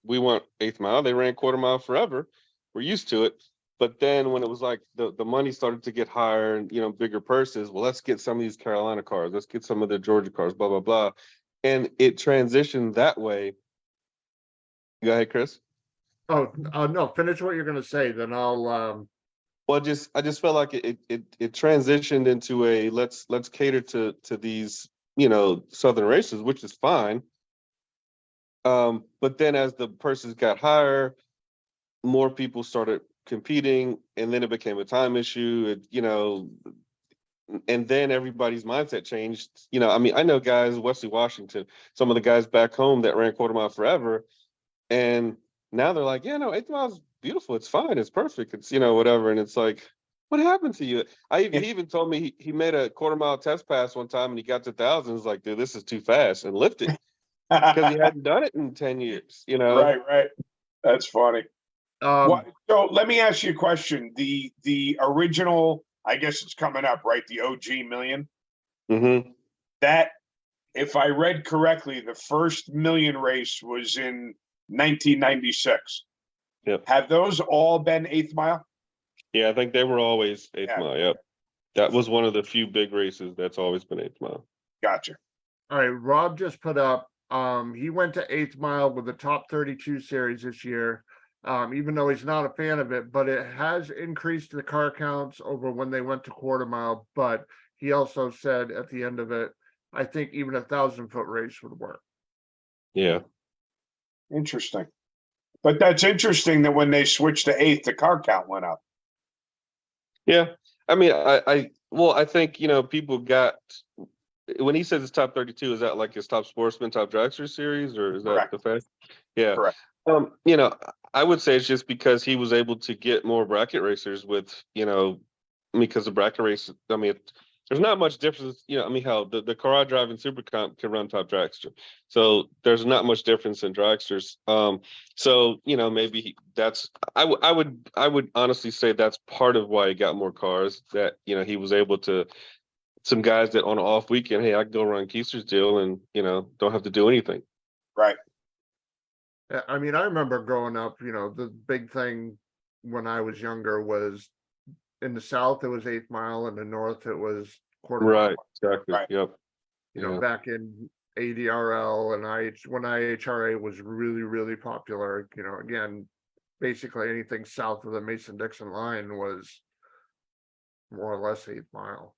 we want 8th mile. They ran quarter mile forever. We're used to it. But then when it was like the money started to get higher and, bigger purses, well, let's get some of these Carolina cars. Let's get some of the Georgia cars, blah, blah, blah. And it transitioned that way. Go ahead, Chris. Oh, no, finish what you're gonna say, then I'll, Well, I just felt like it transitioned into a let's cater to these, Southern races, which is fine. But then as the purses got higher, more people started competing, and then it became a time issue. And then everybody's mindset changed. I mean, I know guys, Wesley Washington, some of the guys back home that ran quarter mile forever, and now they're like, yeah, no, 8th mile's beautiful. It's fine. It's perfect. It's, whatever. And it's like, what happened to you? He even told me he made a quarter mile test pass one time and he got to thousands. Like, dude, this is too fast, and lifted because he hadn't done it in 10 years, Right. That's funny. um, So let me ask you a question. The original, I guess it's coming up, right? The OG million. Mm-hmm. That, if I read correctly, the first million race was in 1996. Yep. Have those all been 8th mile? Yeah, I think they were always 8th Yeah. mile. Yep. That was one of the few big races that's always been 8th mile. Gotcha. all right, Rob just put up, he went to 8th mile with the top 32 series this year. Even though he's not a fan of it, but it has increased the car counts over when they went to quarter mile. But he also said at the end of it, I think even a 1,000-foot race would work. Yeah. Interesting. But that's interesting that when they switched to 8th, the car count went up. Yeah. I mean, I think, people got, when he says it's top 32, is that like his top sportsman, top dragster series, or is that Correct. the fact? Yeah. Correct. I would say it's just because he was able to get more bracket racers with, because the bracket race, I mean, there's not much difference, I mean, hell, the car I drive in Super Comp can run top dragster. So there's not much difference in dragsters. So, maybe I would honestly say that's part of why he got more cars, that, he was able to, some guys that on an off weekend, hey, I can go run Keister's deal and, don't have to do anything. Right. I mean, I remember growing up, the big thing when I was younger was in the South, it was 8th mile, in the North, it was quarter mile. Right, exactly. Right. Yep. Back in ADRL and when IHRA was really, really popular, again, basically anything south of the Mason-Dixon line was more or less 8th mile.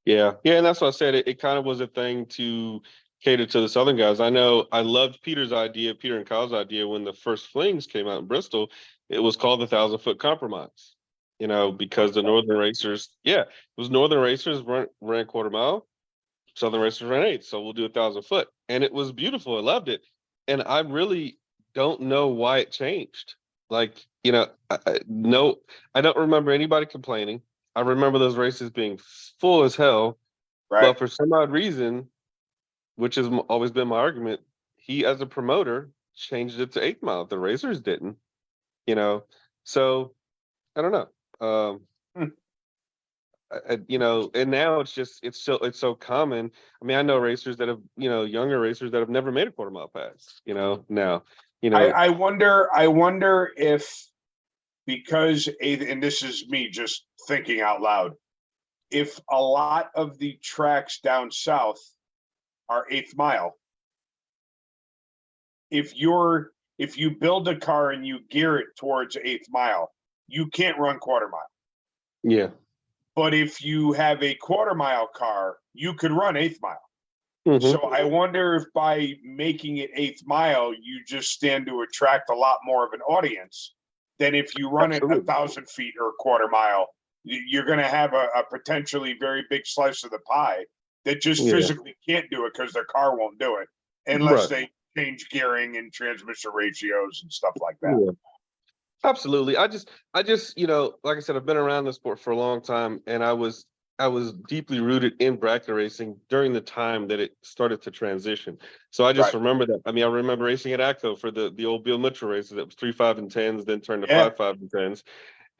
Yeah, and that's what I said. It kind of was a thing to cater to the Southern guys. I know I loved Peter and Kyle's idea when the first flings came out in Bristol. It was called the 1,000-foot compromise. Because the Northern racers, Northern racers ran quarter mile, Southern racers ran 8th, so we'll do 1,000-foot, and it was beautiful. I loved it, and I really don't know why it changed. Like, I don't remember anybody complaining. I remember those races being full as hell, Right. but for some odd reason, which has always been my argument, he as a promoter changed it to 8th mile. The racers didn't, so I don't know. And now it's so common. I mean, I know racers that have, younger racers that have never made a quarter mile pass, now. You know, I wonder if, because and this is me just thinking out loud, if a lot of the tracks down south are 8th mile, if you build a car and you gear it towards 8th mile, you can't run quarter mile. yeah. But if you have a quarter mile car, you could run 8th mile. Mhm. So I wonder if by making it 8th mile, you just stand to attract a lot more of an audience than if you run it Absolutely. 1,000 feet or a quarter mile. You're going to have a potentially very big slice of the pie that just Yeah. physically can't do it because their car won't do it unless they change gearing and transmission ratios and stuff like that. Yeah. Absolutely. I just, like I said, I've been around the sport for a long time, and I was deeply rooted in bracket racing during the time that it started to transition. So I just Right. remember that. I mean, I remember racing at ACCO for the old Bill Mitchell races. That was 3, 5, and 10s, then turned to Yeah. 5, 5, and 10s,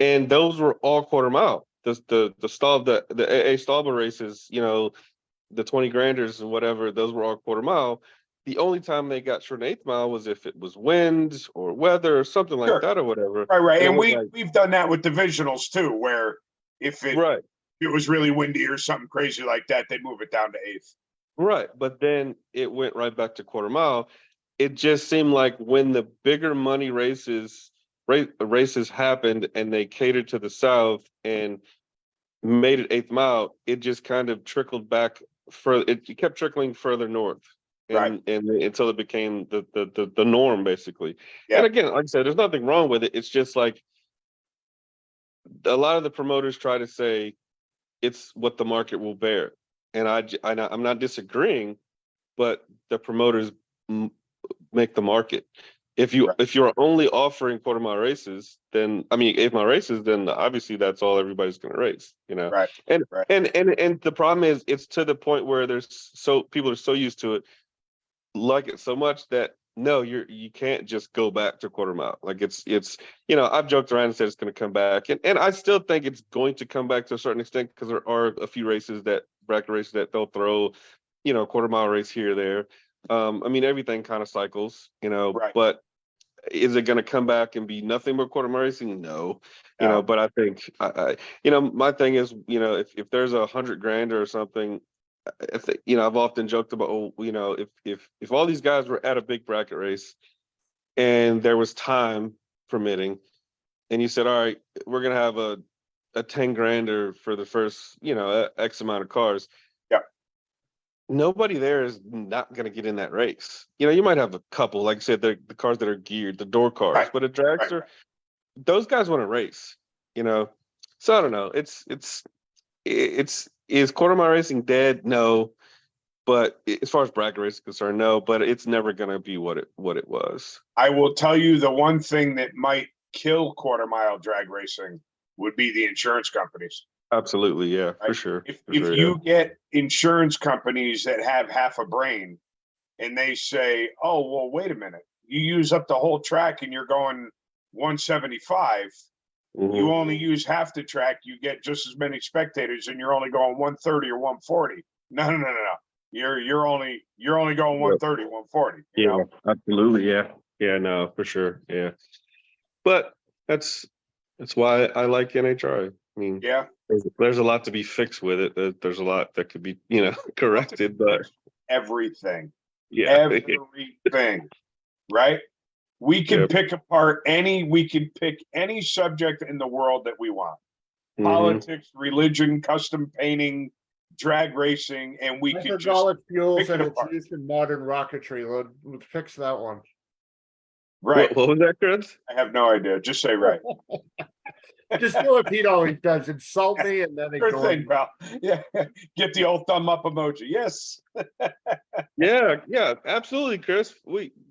and those were all quarter mile. The AA Stallbar races, the 20 granders and whatever, those were all quarter mile. The only time they got short an 8th mile was if it was wind or weather or something like Sure. that or whatever. Right. And And it was like, we've done that with divisionals too, where if it right, was really windy or something crazy like that, they move it down to 8th. right. But then it went right back to quarter mile. It just seemed like when the bigger money races happened and they catered to the South and made it 8th mile, it just kind of trickled back further. It kept trickling further north. Right. And until it became the norm, basically. Yeah. And again, like I said, there's nothing wrong with it. It's just like a lot of the promoters try to say it's what the market will bear, and I'm not disagreeing, but the promoters make the market. Right. If you're only offering quarter mile races, then I mean 8th mile races, then obviously that's all everybody's going to race, Right. And Right. and the problem is it's to the point where people are so used to it, like it so much that no, you can't just go back to quarter mile. Like it's I've joked around and said it's going to come back, and I still think it's going to come back to a certain extent because there are a few bracket races that they'll throw, quarter mile race here or there. I mean everything kind of cycles, Right. but is it going to come back and be nothing but quarter mile racing? No, No. but I think my thing is, if there's 100 grand or something, I've often joked about, if all these guys were at a big bracket race and there was time permitting, and you said, all right, we're gonna have a 10 grander for the first, X amount of cars. Yeah. Nobody there is not gonna get in that race. You might have a couple, like I said, the cars that are geared, the door cars, Right. but a dragster, those guys want to race, So I don't know. Is quarter mile racing dead? No. But as far as bracket racing is concerned, no. But it's never going to be what it was. I will tell you the one thing that might kill quarter mile drag racing would be the insurance companies. Absolutely, yeah, for Right? sure. If yeah. you get insurance companies that have half a brain and they say, oh, well, wait a minute, you use up the whole track and you're going 175, Mhm. you only use half the track, you get just as many spectators and you're only going 130 or 140. No. You're only going 130, 140. Yeah, absolutely, yeah, no, for sure, yeah. But that's why I like NHRA. I mean, Yeah. there's a lot to be fixed with it. There's a lot that could be, corrected, but Everything. yeah, Everything. Right? We can Yep. pick any subject in the world that we want. Mhm. Politics, religion, custom painting, drag racing, and we could just Hydraulic fuels pick it and its apart. use in modern rocketry. Let's fix that one. Right. What was that, Chris? I have no idea. Just say right. Just do what Pete always does: insult me and then Sure ignore thing, me. pal. Yeah. Get the old thumb up emoji. Yes. Yeah, absolutely, Chris.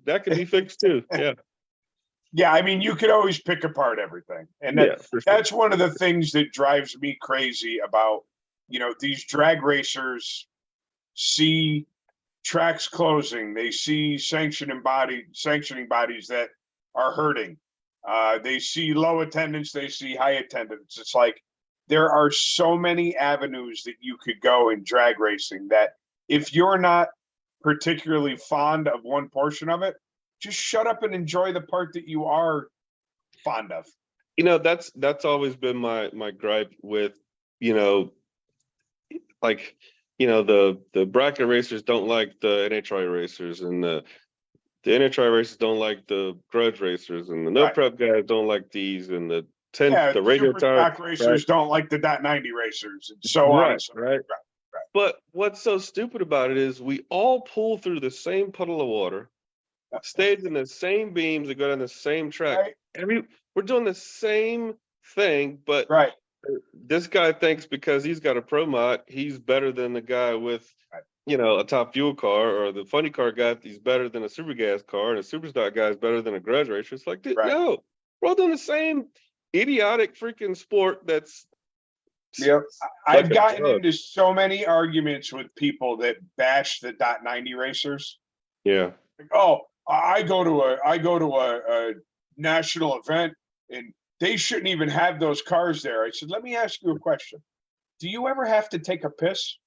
That could be fixed too. Yeah, Yeah, I mean, you could always pick apart everything. And yeah, for sure. that's one of the things that drives me crazy about, these drag racers see tracks closing, they see sanctioning bodies that are hurting. They see low attendance, they see high attendance. It's like there are so many avenues that you could go in drag racing that if you're not particularly fond of one portion of it, just shut up and enjoy the part that you are fond of. That's always been my gripe with, like, the bracket racers don't like the NHRA racers, and the NHRA racers don't like the grudge racers, and the no Right. prep guys don't like these, and the The radio super tire stock racers don't like the .90 racers, and so on. And so right. But what's so stupid about it is we all pull through the same puddle of water, stayed in the same beams that go down the same track. Right. We're doing the same thing, but Right. this guy thinks because he's got a pro mod, he's better than the guy with, a top fuel car, or the funny car guy, he's better than a super gas car, and a super stock guy is better than a grudge racer. It's like, no, we're all doing the same idiotic freaking sport that's. Yep. I've gotten into so many arguments with people that bash the .90 racers. Yeah. Like, oh, I go to a national event and they shouldn't even have those cars there. I said, let me ask you a question. Do you ever have to take a piss?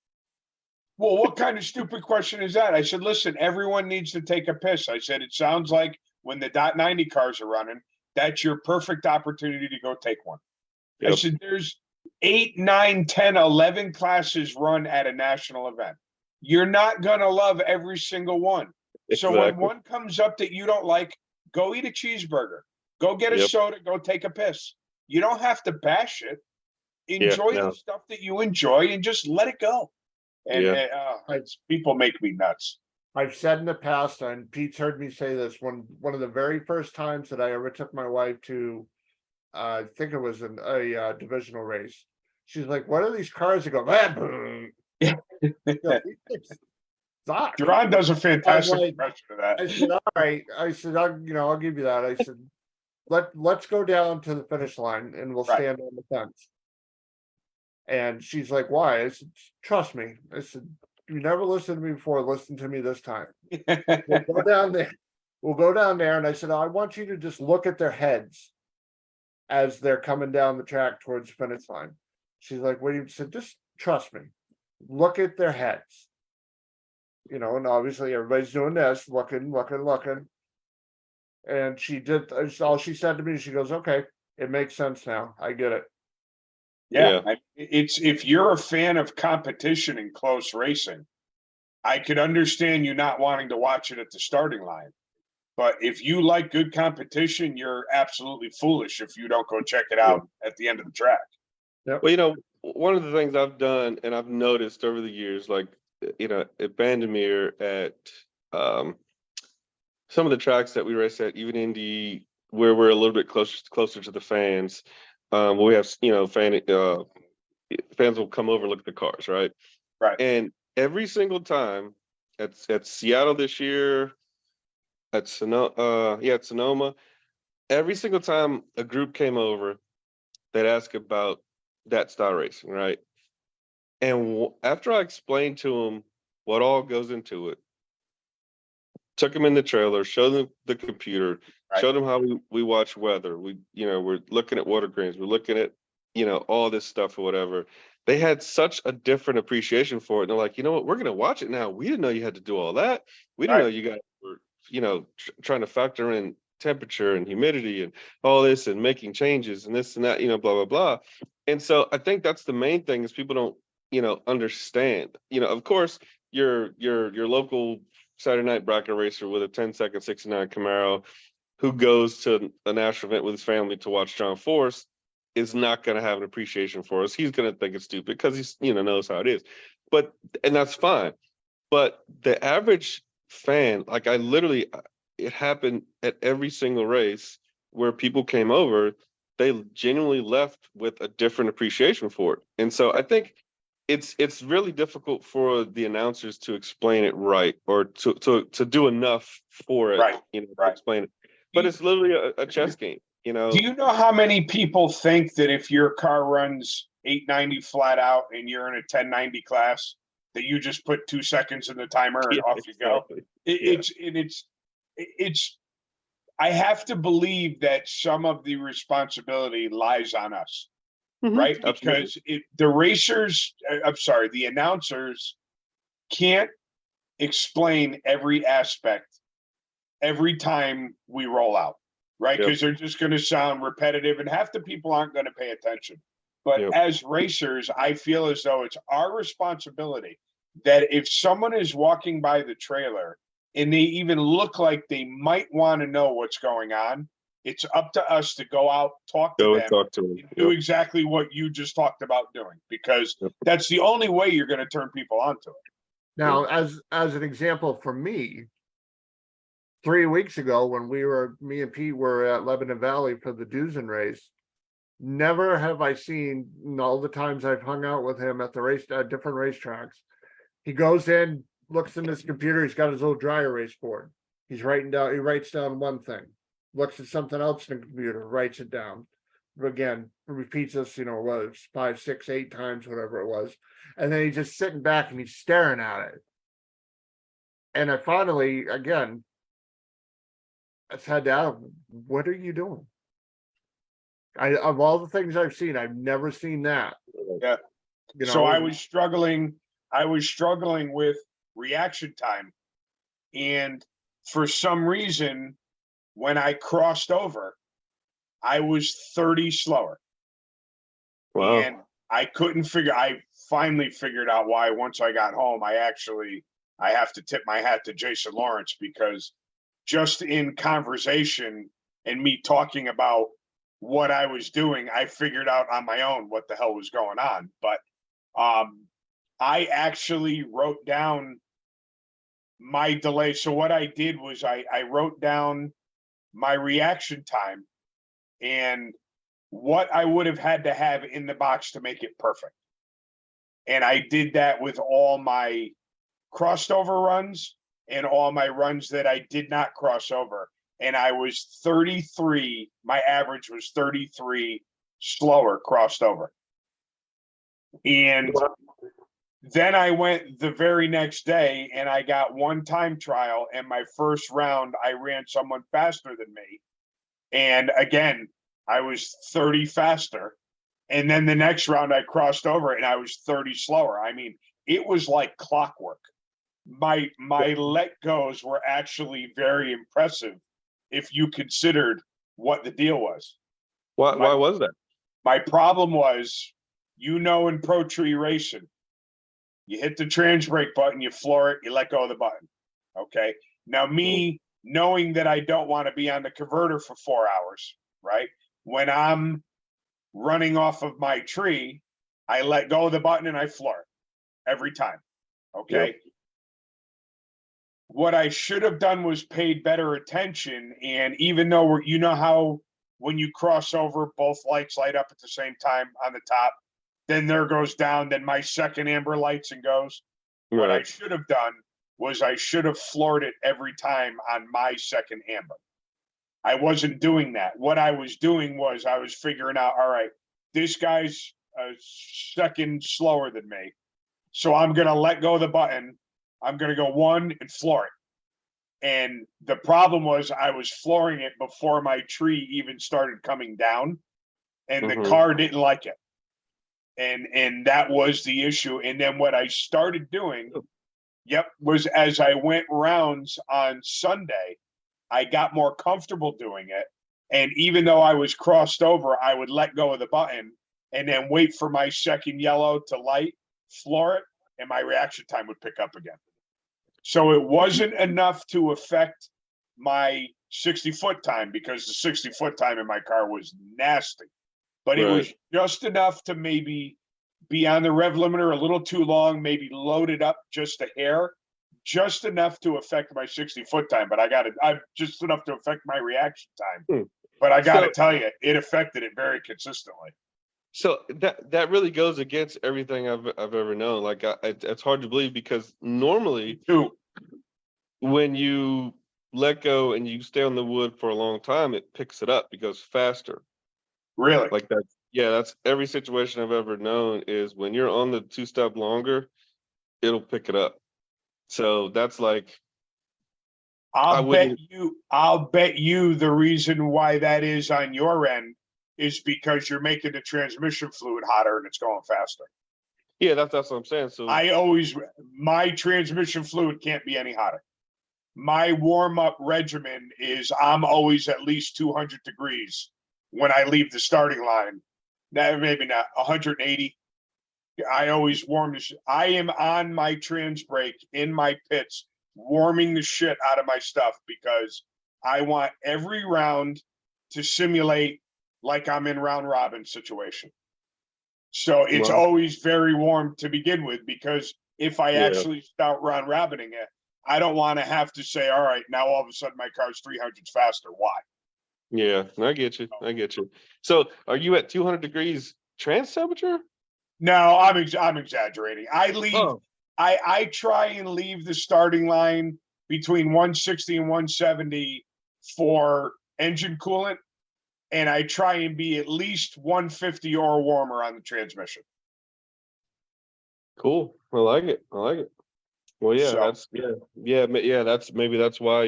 Well, what kind of stupid question is that? I said, listen, everyone needs to take a piss. I said, it sounds like when the .90 cars are running, that's your perfect opportunity to go take one. Yep. I said, there's 8, 9, 10, 11 classes run at a national event. You're not going to love every single one. Exactly. So when one comes up that you don't like, go eat a cheeseburger, go get a soda, go take a piss. You don't have to bash it. Enjoy the stuff that you enjoy and just let it go. And people make me nuts. I've said in the past, and Pete's heard me say this, one of the very first times that I ever took my wife to, I think it was a divisional race. She's like, "What are these cars?" I go, "Man." JERRON does a fantastic impression of that. I said, "All right." I said, I'll give you that." I said, let's go down to the finish line and we'll stand on the fence." And she's like, "Why?" I said, "Trust me." I said, "You never listened to me before. Listen to me this time." We'll go down there. We'll go down there. And I said, "I want you to just look at their heads as they're coming down the track towards the finish line." She's like, "What do you?" Said, "Just trust me. Look at their heads." And obviously everybody's doing this, looking. And she did. All she said to me, she goes, "Okay, it makes sense now. I get it." Yeah. It's, if you're a fan of competition and close racing, I could understand you not wanting to watch it at the starting line. But if you like good competition, you're absolutely foolish if you don't go check it out at the end of the track. Yep. Well, one of the things I've done and I've noticed over the years, like, at Bandemere, at some of the tracks that we race at, even Indy, where we're a little bit closer to the fans, we have, fans will come over and look at the cars, right? Right. And every single time at Seattle this year, at Sonoma, every single time a group came over, they'd ask about that style racing, right? And after I explained to them what all goes into it, took them in the trailer, showed them the computer, showed them how we watch weather. We're looking at water grains, we're looking at, all this stuff or whatever. They had such a different appreciation for it. And they're like, you know what, we're going to watch it now. We didn't know you had to do all that. We didn't know you guys were, trying to factor in temperature and humidity and all this and making changes and this and that, blah, blah, blah. And so I think that's the main thing is people don't, understand. Of course, your local Saturday night bracket racer with a 10-second 69 Camaro who goes to a national event with his family to watch John Force is not going to have an appreciation for us. He's going to think it's stupid because he's, knows how it is. And that's fine. But the average fan, like it happened at every single race where people came over, they genuinely left with a different appreciation for it. And so I think it's really difficult for the announcers to explain it right, or to do enough for it, to explain it. But it's literally a chess game, Do you know how many people think that if your car runs 890 flat out and you're in a 1090 class, that you just put 2 seconds in the timer and off you go? It's I have to believe that some of the responsibility lies on us. Right? Because the announcers can't explain every aspect every time we roll out, right? Yep. Because they're just going to sound repetitive and half the people aren't going to pay attention. But Yep. as racers, I feel as though it's our responsibility that if someone is walking by the trailer and they even look like they might want to know what's going on, it's up to us to go out, talk to Go and them, talk to them. and do exactly what you just talked about doing, because that's the only way you're going to turn people onto it. Now, as an example for me, 3 weeks ago when me and Pete were at Lebanon Valley for the Duzen race, never have I seen, in all the times I've hung out with him at the race, at different racetracks, he goes in, looks in his computer, he's got his little dry erase board. He writes down one thing, looks at something else in the computer, writes it down. Again, repeats this, was 5, 6, 8 times, whatever it was. And then he's just sitting back and he's staring at it. And I finally, again, I said to Adam, what are you doing? Of all the things I've seen, I've never seen that. Yeah. So I was struggling with reaction time. And for some reason, when I crossed over, I was 30 slower. Wow. And I finally figured out why. Once I got home, I have to tip my hat to Jason Lawrence, because just in conversation and me talking about what I was doing, I figured out on my own what the hell was going on. But I actually wrote down my delay. So what I did was I wrote down my reaction time and what I would have had to have in the box to make it perfect. And I did that with all my crossed over runs and all my runs that I did not cross over. And I was 33, my average was 33 slower crossed over. And then I went the very next day and I got one time trial, and my first round, I ran someone faster than me. And again, I was 30 faster. And then the next round I crossed over and I was 30 slower. I mean, it was like clockwork. My let goes were actually very impressive if you considered what the deal was. Why was that? My problem was, in pro tree racing, you hit the trans brake button, you floor it, you let go of the button. Okay. Now, me knowing that I don't want to be on the converter for 4 hours, right? When I'm running off of my tree, I let go of the button and I floor it every time. Okay. Yep. What I should have done was paid better attention. And even though how when you cross over, both lights light up at the same time on the top, then there goes down, then my second amber lights and goes. Right. What I should have done was I should have floored it every time on my second amber. I wasn't doing that. What I was doing was I was figuring out, all right, this guy's a second slower than me. So I'm going to let go of the button. I'm going to go one and floor it. And the problem was I was flooring it before my tree even started coming down, and the car didn't like it. And that was the issue. And then what I started doing, was as I went rounds on Sunday, I got more comfortable doing it. And even though I was crossed over, I would let go of the button and then wait for my second yellow to light, floor it, and my reaction time would pick up again. So it wasn't enough to affect my 60-foot time, because the 60-foot time in my car was nasty. But it was just enough to maybe be on the rev limiter a little too long, maybe load it up just a hair, just enough to affect my 60-foot time. But I'm just enough to affect my reaction time. But I got to tell you, it affected it very consistently. So that really goes against everything I've ever known. Like it's hard to believe, because normally when you let go and you stay on the wood for a long time, it picks it up, it goes faster. Really? Like that's every situation I've ever known is when you're on the 2-step longer, it'll pick it up. So that's like, I'll bet you the reason why that is on your end is because you're making the transmission fluid hotter and it's going faster. Yeah, that's what I'm saying. So my transmission fluid can't be any hotter. my warm-up regimen is I'm always at least 200 degrees when I leave the starting line. Now, maybe not 180. I always warm the shit. I am on my trans break in my pits, warming the shit out of my stuff because I want every round to simulate like I'm in round robin situation. So it's Well, always very warm to begin with, because if I yeah. actually start round robining it, I don't want to have to say, all right, now all of a sudden my car's 300s faster. Why? Yeah, I get you. I get you. So are you at 200 degrees trans temperature? No, I'm exaggerating. Oh, I try and leave the starting line between 160 and 170 for engine coolant, and I try and be at least 150 or warmer on the transmission. cool. I like it. I like it. Well, yeah, So that's why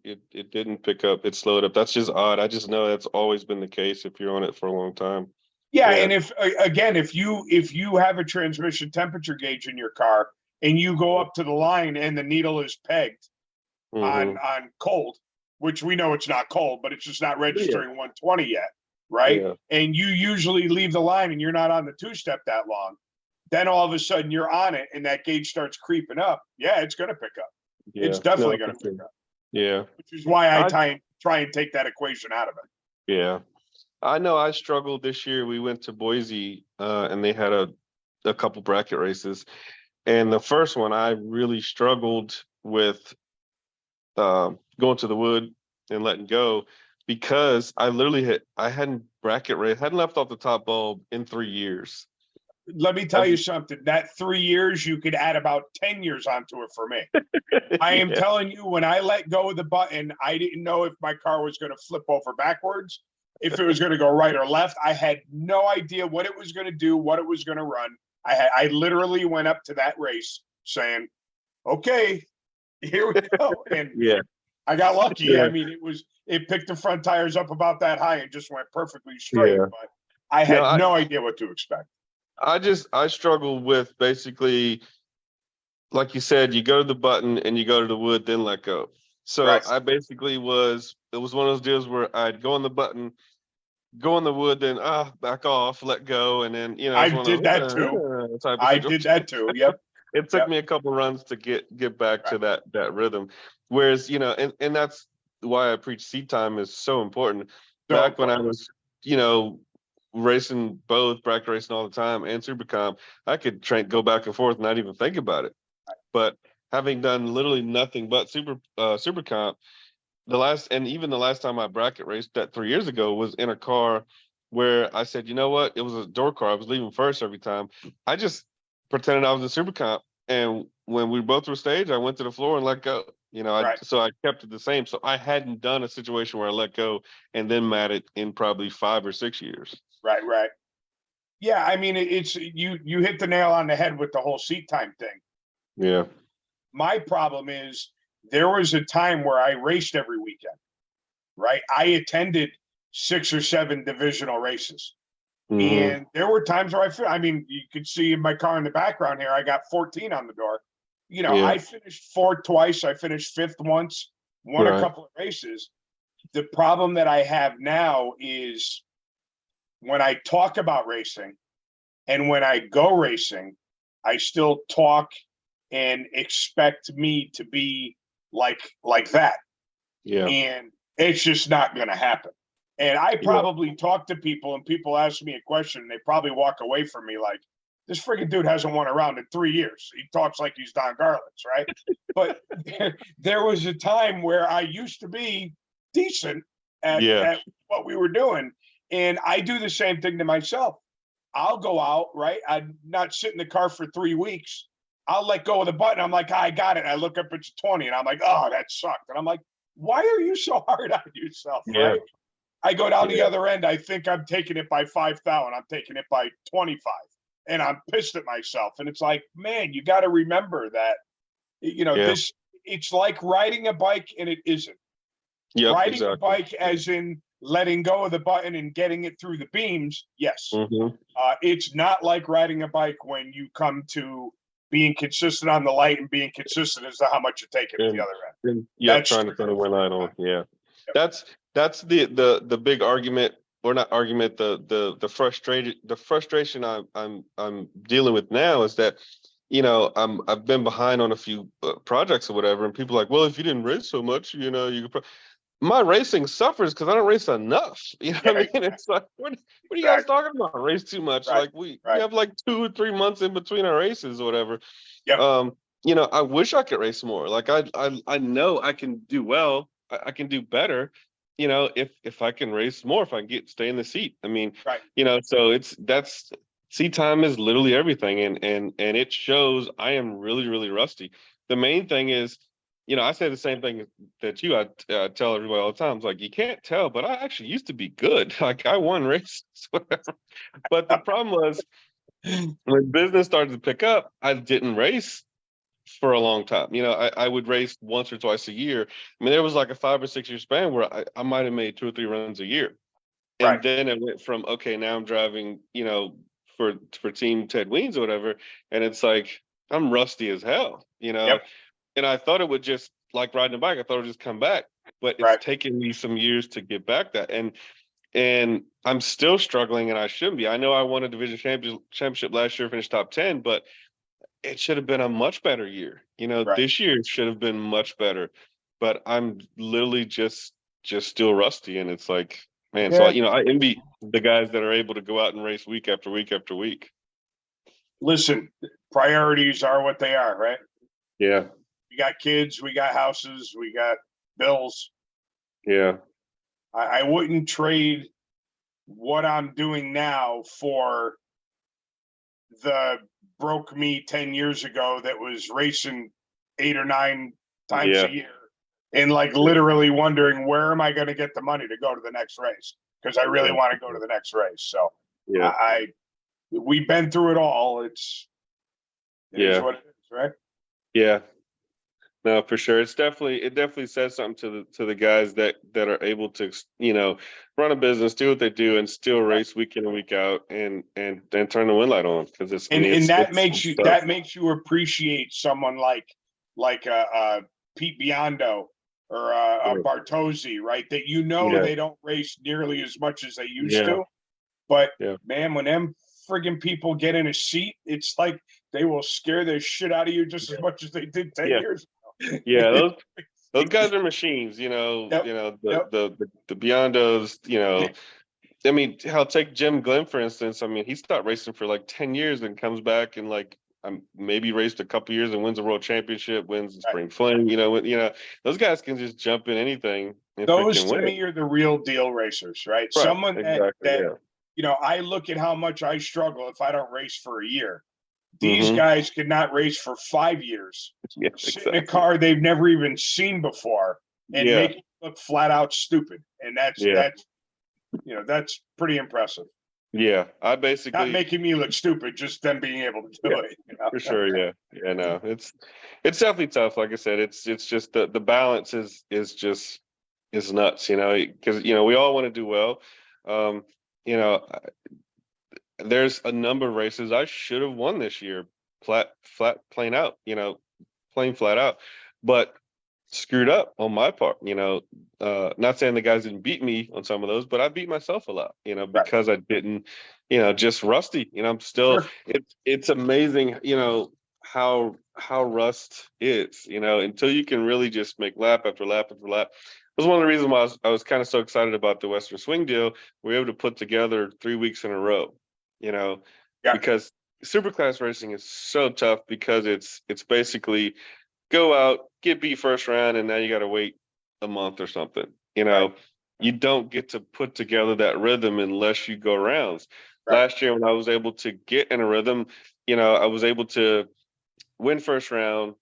it didn't pick up. It slowed up. That's just odd. I just know that's always been the case if you're on it for a long time. yeah, Yeah. and if you have a transmission temperature gauge in your car and you go up to the line and the needle is pegged Mhm. on cold, which we know it's not cold, but it's just not Yeah. registering 120 yet, right? Yeah. And you usually leave the line and you're not on the two-step that long, then all of a sudden you're on it and that gauge starts creeping up. Yeah, it's going to pick up. It's Yeah. definitely No, going to for pick sure. up, Yeah. which is why I I try and take that equation out of it. yeah. I know I struggled this year. We went to Boise, and they had a couple bracket races. And the first one I really struggled with going to the wood and letting go because I hadn't hadn't left off the top bulb in 3 years. Let me tell you something. That 3 years, you could add about 10 years onto it for me. I am Yeah. telling you, when I let go of the button, I didn't know if my car was going to flip over backwards, if it was going to go right or left. I had no idea what it was going to do, what it was going to run. I literally went up to that race saying, okay, here we go. And Yeah. I got lucky. Yeah. I mean, it picked the front tires up about that high and just went perfectly straight. Yeah. But I No, had no idea what to expect. I struggle with basically, like you said, you go to the button and you go to the wood, then let go. So Right. I basically it was one of those deals where I'd go on the button, go in the wood, then back off, let go, and then I it's one of did that those too. type of I did situation. that too. Yep. It took Yep. me a couple runs to get back Right. to that rhythm. Whereas, and that's why I preach seat time is so important. So Back when I was, racing both bracket racing all the time and supercomp, I could go back and forth, not even think about it. But having done literally nothing but supercomp, even the last time I bracket raced that 3 years ago was in a car where I said, you know what? It was a door car. I was leaving first every time. I just pretended I was in super comp. And when we both were stage, I went to the floor and let go. Right. So I kept it the same. So I hadn't done a situation where I let go and then matted in probably 5 or 6 years. Right. Yeah, I mean, it's you hit the nail on the head with the whole seat time thing. Yeah. My problem is there was a time where I raced every weekend, right? I attended 6 or 7 divisional races. Mhm. And there were times where I mean, you could see in my car in the background here, I got 14 on the door. Yeah. I finished 4th twice. I finished 5th once, won a Right. couple of races. The problem that I have now is when I talk about racing and when I go racing, I still talk and expect me to be like that. Yeah. And it's just not going to happen. And I probably talk to people and people ask me a question and they probably walk away from me like, this freaking dude hasn't won a round in 3 years. He talks like he's Don Garlits, right? But there was a time where I used to be decent at what we were doing. And I do the same thing to myself. I'll go out, right? I'm not sit in the car for 3 weeks. I'll let go of the button. I'm like, I got it. I look up, it's 20. And I'm like, oh, that sucked. And I'm like, why are you so hard on yourself, right? I go down the other end. I think I'm taking it by 5,000. I'm taking it by 25. And I'm pissed at myself. And it's like, man, you got to remember that, it's like riding a bike and it isn't. Riding a bike as in letting go of the button and getting it through the beams. Yes. Mhm. It's not like riding a bike when you come to being consistent on the light and being consistent as to how much you're taking at the other end. Yeah, That's trying to put a win light on. Yeah. Yep. That's the big argument, or not argument, the frustration I'm dealing with now is that, I've been behind on a few projects or whatever, and people are like, well, if you didn't race so much, you could my racing suffers because I don't race enough. You know what I mean? It's like, what are you guys talking about? Race too much? Right. Like we Right. have like 2 or 3 months in between our races or whatever. Yep. I wish I could race more. Like I know I can do well. I can do better. If I can race more, if I can stay in the seat. I mean, Right. So that's seat time is literally everything, and it shows. I am really, really rusty. The main thing is, I say the same thing that you, I tell everybody all the time. It's like, you can't tell, but I actually used to be good. Like I won races, whatever. But the problem was when business started to pick up, I didn't race for a long time. I would race once or twice a year. I mean, there was like a 5 or 6 year span where I might have made 2 or 3 runs a year. And Right. then it went from, okay, now I'm driving, for Team Ted Weens or whatever. And it's like, I'm rusty as hell, Yep. And I thought it would just, like riding a bike, I thought it would just come back. But it's Right. taken me some years to get back that. And I'm still struggling, and I shouldn't be. I know I won a division championship last year, finished top 10, but it should have been a much better year. Right. This year should have been much better. But I'm literally just still rusty. And it's like, man, so I envy the guys that are able to go out and race week after week after week. Listen, priorities are what they are, right? Yeah. We got kids, we got houses, we got bills. Yeah. I wouldn't trade what I'm doing now for the broke me 10 years ago that was racing 8 or 9 times a year and like literally wondering, where am I going to get the money to go to the next race? Because I really want to go to the next race. So we've been through it all. It is what it is, right? Yeah. No, for sure. It definitely says something to the guys that are able to, run a business, do what they do, and still race week in and week out, and turn the win light on, because it's that makes you appreciate someone like Pete Biondo or Bartozzi, right? That they don't race nearly as much as they used to, but man, when them friggin' people get in a seat, it's like they will scare the shit out of you just as much as they did 10 years ago. Yeah, those guys are machines, the Biondos, I mean, hell, take Jim Glenn, for instance. I mean, he stopped racing for like 10 years and comes back and maybe raced a couple years and wins a world championship, wins the spring fling, those guys can just jump in anything. Those to me are the real deal racers, right? Someone that I look at how much I struggle if I don't race for a year. These guys could not race for 5 years, sit in a car they've never even seen before, and make it look flat out stupid. And that's pretty impressive. Yeah, I basically not making me look stupid, just them being able to do it. For sure, yeah, no, it's definitely tough. Like I said, it's just the balance is nuts, because we all want to do well. There's a number of races I should have won this year, plain out, plain flat out, but screwed up on my part, not saying the guys didn't beat me on some of those, but I beat myself a lot, because I didn't, just rusty, I'm still, it's amazing, how rust is, until you can really just make lap after lap after lap. It was one of the reasons why I was kind of so excited about the Western Swing deal. We were able to put together 3 weeks in a row, because superclass racing is so tough, because it's basically go out, get beat first round, and now you got to wait a month or something. You don't get to put together that rhythm unless you go rounds. Last year, when I was able to get in a rhythm, I was able to win first round,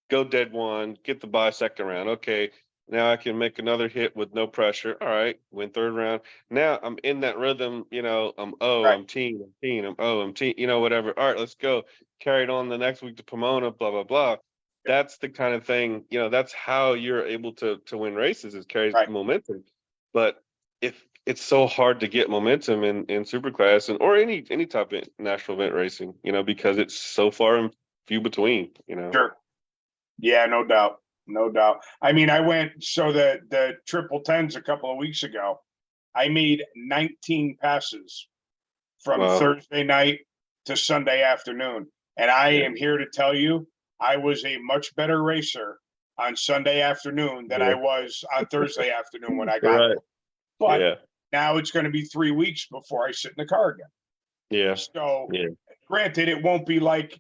go dead one, get the bye second round. Okay, now I can make another hit with no pressure. All right, win third round. Now I'm in that rhythm, I'm teen, I'm teen, whatever. All right, let's go. Carried on the next week to Pomona, blah, blah, blah. That's the kind of thing, that's how you're able to win races, is carry momentum. But if it's so hard to get momentum in superclass or any type of national event racing, because it's so far and few between, Sure. Yeah, no doubt. No doubt. I mean, I went, so the triple tens a couple of weeks ago, I made 19 passes from Wow. Thursday night to Sunday afternoon. And I Yeah. am here to tell you, I was a much better racer on Sunday afternoon than I Yeah. was on Thursday afternoon when I got Right. there. But Yeah. now it's going to be 3 weeks before I sit in the car again. Yeah. So Yeah. granted, it won't be like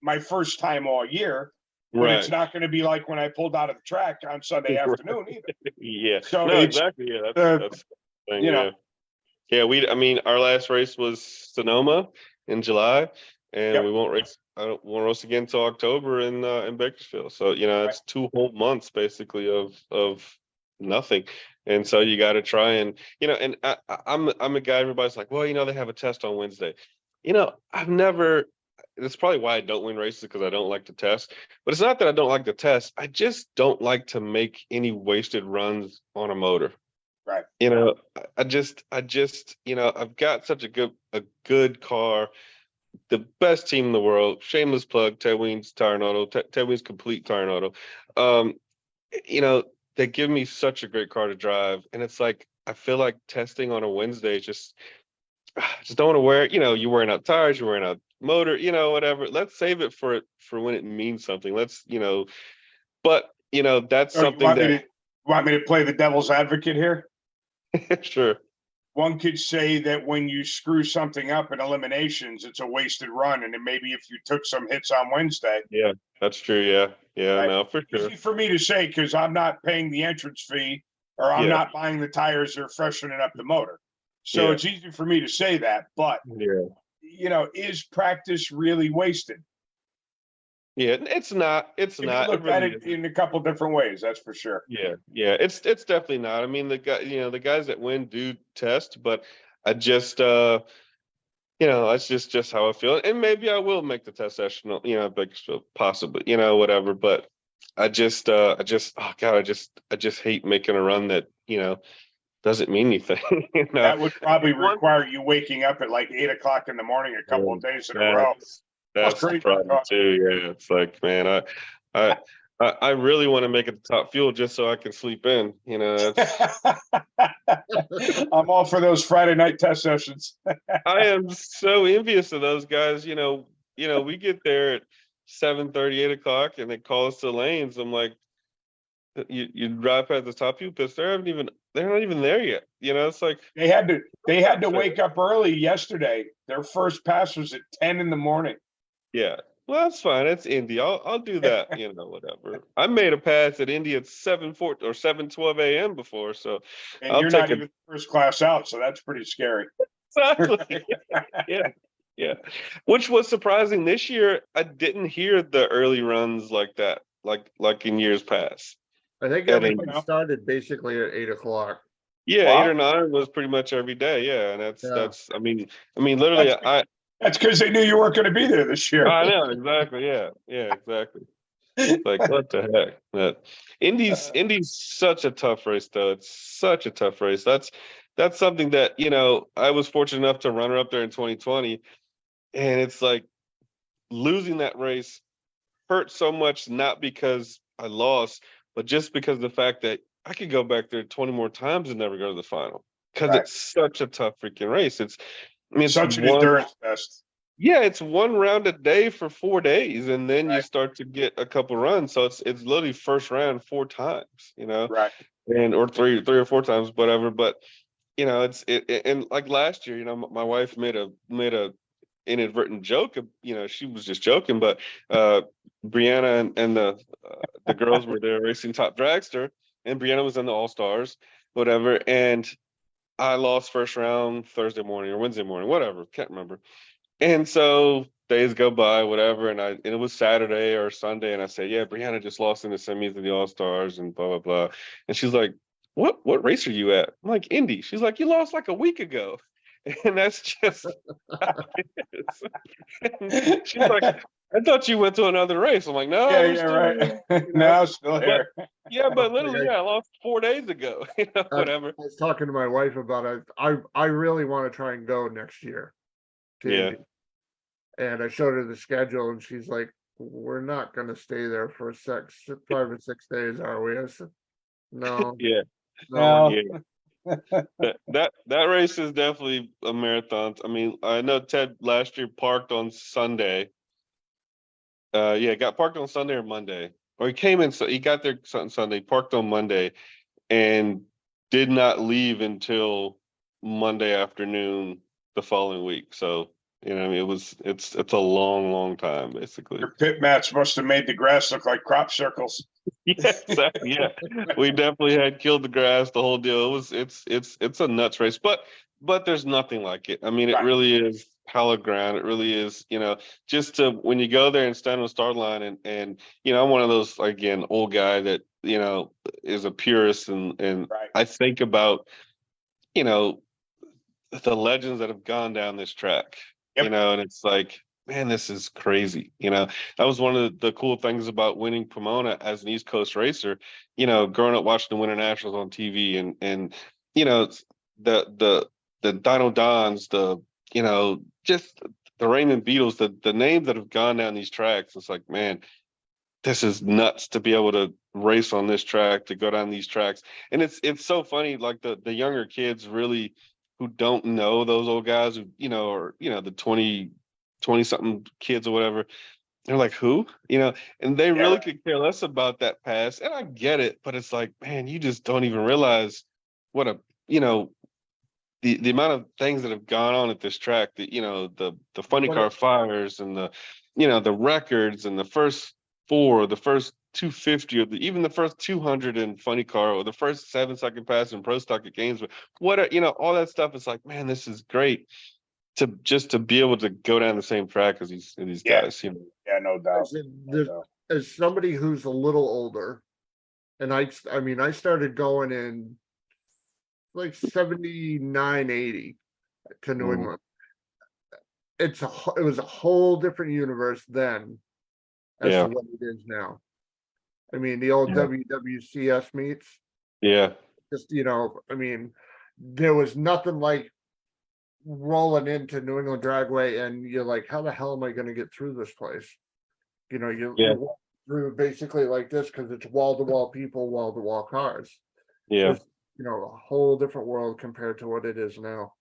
my first time all year, but it's Right. not going to be like when I pulled out of the track on Sunday afternoon either. Yeah. So No, it's, exactly. Yeah. uh, That's the thing. you know, Yeah. Yeah. I mean, our last race was Sonoma in July, and yep, we won't race. I don't won't race again until October in Bakersfield. So, right. it's 2 whole months basically of nothing. And so you got to try and, and I'm a guy, everybody's like, well, they have a test on Wednesday. I've never, that's probably why I don't win races, because I don't like to test. But it's not that I don't like to test. I just don't like to make any wasted runs on a motor. Right. I've got such a good car, the best team in the world. Shameless plug, Ted Weens Tire and Auto, Ted Weens Complete Tire and Auto. Um, you know, they give me such a great car to drive, and it's like I feel like testing on a Wednesday is just don't want to wear. You're wearing out tires, you're wearing out motor, whatever. Let's save it for when it means something. But that's So something that you want me to play the devil's advocate here? sure. One could say that when you screw something up in eliminations, it's a wasted run. And then maybe if you took some hits on Wednesday, Yeah, that's true. Yeah, yeah, right? no, for sure. Easy for me to say because I'm not paying the entrance fee or I'm Yeah, not buying the tires or freshening up the motor. So yeah, it's easy for me to say that. But, yeah, is practice really wasted? yeah. It's not. It's You can not. It look at really it isn't. in a couple different ways, that's for sure. Yeah, yeah. It's definitely not. I mean, the guys that win do test, but I just that's just how I feel. And maybe I will make the test session, Bakersfield, possibly, whatever. But oh God, I just hate making a run that, doesn't mean anything. That would probably One, require you waking up at like 8 o'clock in the morning a couple of days in a row. that's the Crazy problem talk. too. Yeah, it's like, man, I, I really want to make it the top fuel just so I can sleep in. I'm all for those Friday night test sessions. I am so envious of those guys. We get there at 7:30, 8 o'clock, and they call us to lanes. I'm like, you drive past the top fuel pits. They're not even there yet. It's like They had to wake up early yesterday. Their first pass was at 10 in the morning. yeah. Well, that's fine. It's Indy. I'll do that. Whatever. I made a pass at Indy at 7:4 or 7:12 a.m. before, so And I'll you're take not it. even first class out, so that's pretty scary. Exactly. Yeah. Yeah. Which was surprising this year. I didn't hear the early runs like that, like in years past. I think At everything Indy. started basically at 8 o'clock. Yeah, eight Wow. or nine was pretty much every day. Yeah, and Yeah. I mean, literally, That's because they knew you weren't going to be there this year. I know exactly. Yeah, yeah, exactly. Like what the heck? But Indy's such a tough race, though. It's such a tough race. That's something that I was fortunate enough to run her up there in 2020, and it's like losing that race hurt so much, not because I lost, but just because of the fact that I could go back there 20 more times and never go to the final because Right. it's such a tough freaking race. It's Such an endurance test. yeah, it's one round a day for 4 days, and then you start to get a couple runs. So it's literally first round 4 times, Right. and or three or four times, whatever. But and like last year, my wife made a inadvertent joke. She was just joking, but Brianna and the girls were there racing Top Dragster, and Brianna was in the All Stars, whatever. And I lost first round Thursday morning or Wednesday morning, whatever, can't remember. And so days go by, whatever, and it was Saturday or Sunday, and I say, yeah, Brianna just lost in the semis of the All Stars, and blah blah blah. And she's like, what race are you at? I'm like, Indy. She's like, you lost like a week ago, and that's just how it is. She's like, I thought you went to another race. I'm like, no, Yeah, we're yeah, still right. here, Now still But here. yeah, but Like, literally, yeah, I lost 4 days ago. Whatever. I was talking to my wife about it. I really want to try and go next year to Yeah. Indy. And I showed her the schedule, and she's like, we're not gonna stay there for 5 or 6 days, are we? I said, no, Yeah, no. yeah. That race is definitely a marathon. I mean, I know Ted last year parked on Sunday. Yeah, got parked on Sunday or Monday, or he came in. So he got there Sunday, parked on Monday, and did not leave until Monday afternoon the following week. So I mean, it's a long, long time basically. Your pit mats must have made the grass look like crop circles. Yeah, exactly. Yeah, we definitely had killed the grass, the whole deal. It's a nuts race, but there's nothing like it. I mean, it Right. really is hallowed ground. It really is, just to when you go there and stand on the start line and I'm one of those again old guy that is a purist and Right. I think about the legends that have gone down this track, Yep. and it's like, man, this is crazy. That was one of the cool things about winning Pomona as an East Coast racer, growing up watching the Winter Nationals on TV and the Dino Dons, just the Raymond Beatles, the names that have gone down these tracks. It's like, man, this is nuts to be able to race on this track, to go down these tracks. And it's so funny, like the younger kids really who don't know those old guys who, or the 20 something kids or whatever. They're like, who? And they really Yeah. could care less about that past. And I get it, but it's like, man, you just don't even realize what the amount of things that have gone on at this track, the funny What car fires and the records and the first four, the first 250 or even the first 200 in funny car or the first 7-second pass in pro stock at games, all that stuff is like, man, this is great to be able to go down the same track as these Yeah. guys. Yeah, no doubt. As, No doubt. as somebody who's a little older, and I mean, I started going in like 79, 80 to New Mhm. England. It was a whole different universe then as Yeah. to what it is now. I mean, the old Yeah. WWCS meets, Yeah. just, I mean, there was nothing like rolling into New England Dragway and you're like, how the hell am I going to get through this place? You Yeah. walk through basically like this because it's wall to wall people, wall to wall cars. Yeah. It's, a whole different world compared to what it is now.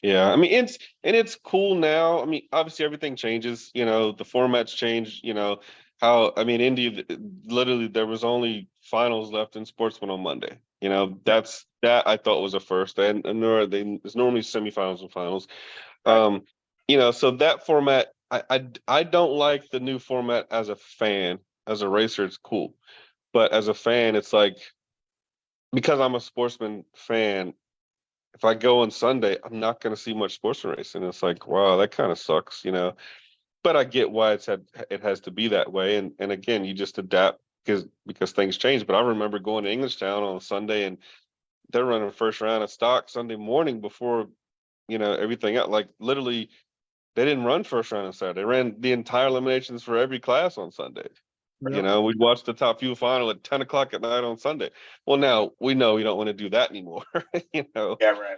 Yeah, I mean it's cool now. I mean, obviously everything changes, the formats change, how I mean Indy literally there was only finals left in Sportsman on Monday. That I thought was a first. And there's normally semifinals and finals. Right. So that format I don't like the new format as a fan. As a racer, it's cool. But as a fan, it's like because I'm a Sportsman fan, if I go on Sunday, I'm not going to see much sportsman racing. It's like, wow, that kind of sucks. But I get why it has to be that way. And again, you just adapt because things change. But I remember going to Englishtown on Sunday and they're running first round of stock Sunday morning before, everything else. Like literally, they didn't run first round on Saturday. They ran the entire eliminations for every class on Sunday. Yep. We'd watch the top fuel final at 10 o'clock at night on Sunday. Well, now we know we don't want to do that anymore. Yeah, right.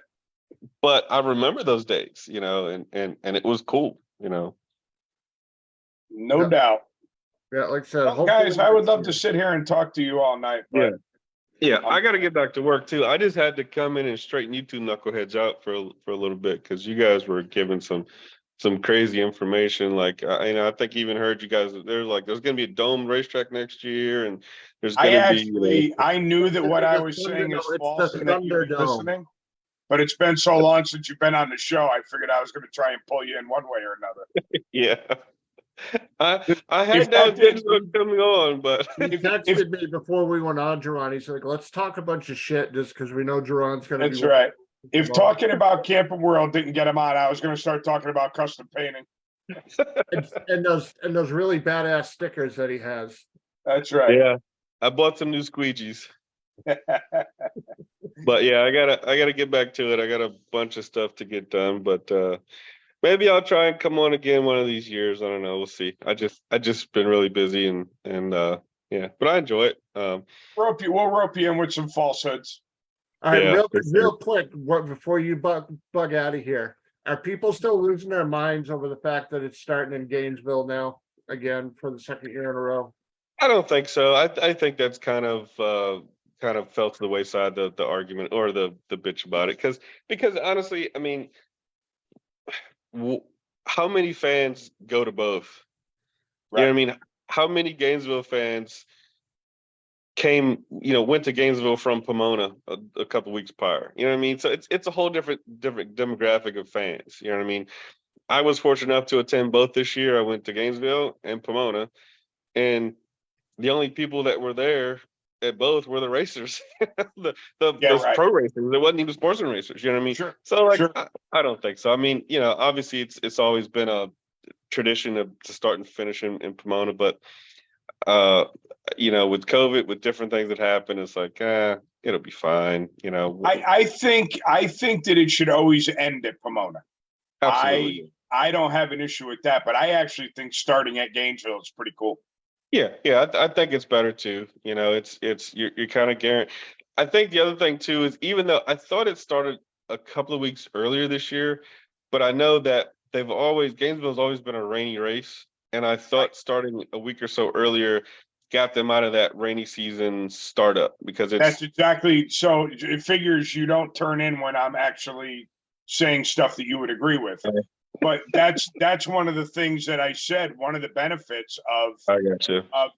But I remember those days, and it was cool. No Yep. doubt. Yeah, like I said, Well, hopefully guys, I would next love to year. sit here and talk to you all night, Yeah. but Yeah, I got to get back to work too. I just had to come in and straighten you two knuckleheads out for a little bit because you guys were giving some crazy information. Like I think even heard you guys. There's going to be a domed racetrack next year, and there's going to be. I knew that what I was saying is It's false the and that you'd be Thunderdome. listening. But it's been so long since you've been on the show, I figured I was going to try and pull you in one way or another. Yeah, I If had no that did- intention of coming on, but He texted me before we went on, Jerron. He's like, let's talk a bunch of shit just because we know Jerron's going to be. That's right. If talking about Camping World didn't get him on, I was going to start talking about custom painting. And those really badass stickers that he has. That's right. yeah, I bought some new squeegees. But yeah, I gotta get back to it. I got a bunch of stuff to get done, but maybe I'll try and come on again one of these years. I don't know. We'll see. I just been really busy and yeah, but I enjoy it. We'll rope you in with some falsehoods. All right, Yeah, real quick, before you bug out of here, are people still losing their minds over the fact that it's starting in Gainesville now? again for the second year in a row? I don't think so. I think that's kind of fell to the wayside, the argument or the bitch about it, because honestly, I mean, how many fans go to both? You know what I mean? How many Gainesville fans went to Gainesville from Pomona a couple weeks prior? You know what I mean? So it's a whole different demographic of fans. You know what I mean? I was fortunate enough to attend both this year. I went to Gainesville and Pomona, and the only people that were there at both were the racers, the pro racers. There wasn't even sportsman racers. You know what I mean? Sure. So like, Sure. I don't think so. I mean, obviously it's always been a tradition to start and finish in Pomona, but with COVID, with different things that happen, it's like, it'll be fine. I think that it should always end at Pomona. Absolutely. I don't have an issue with that, but I actually think starting at Gainesville is pretty cool. Yeah, I think it's better too. You're kind of guaranteed. I think the other thing too is, even though I thought it started a couple of weeks earlier this year, but I know that Gainesville's always been a rainy race, and I thought starting a week or so earlier got them out of that rainy season startup, because That's exactly, so it figures you don't turn in when I'm actually saying stuff that you would agree with. Okay. But that's one of the things that I said. One of the benefits of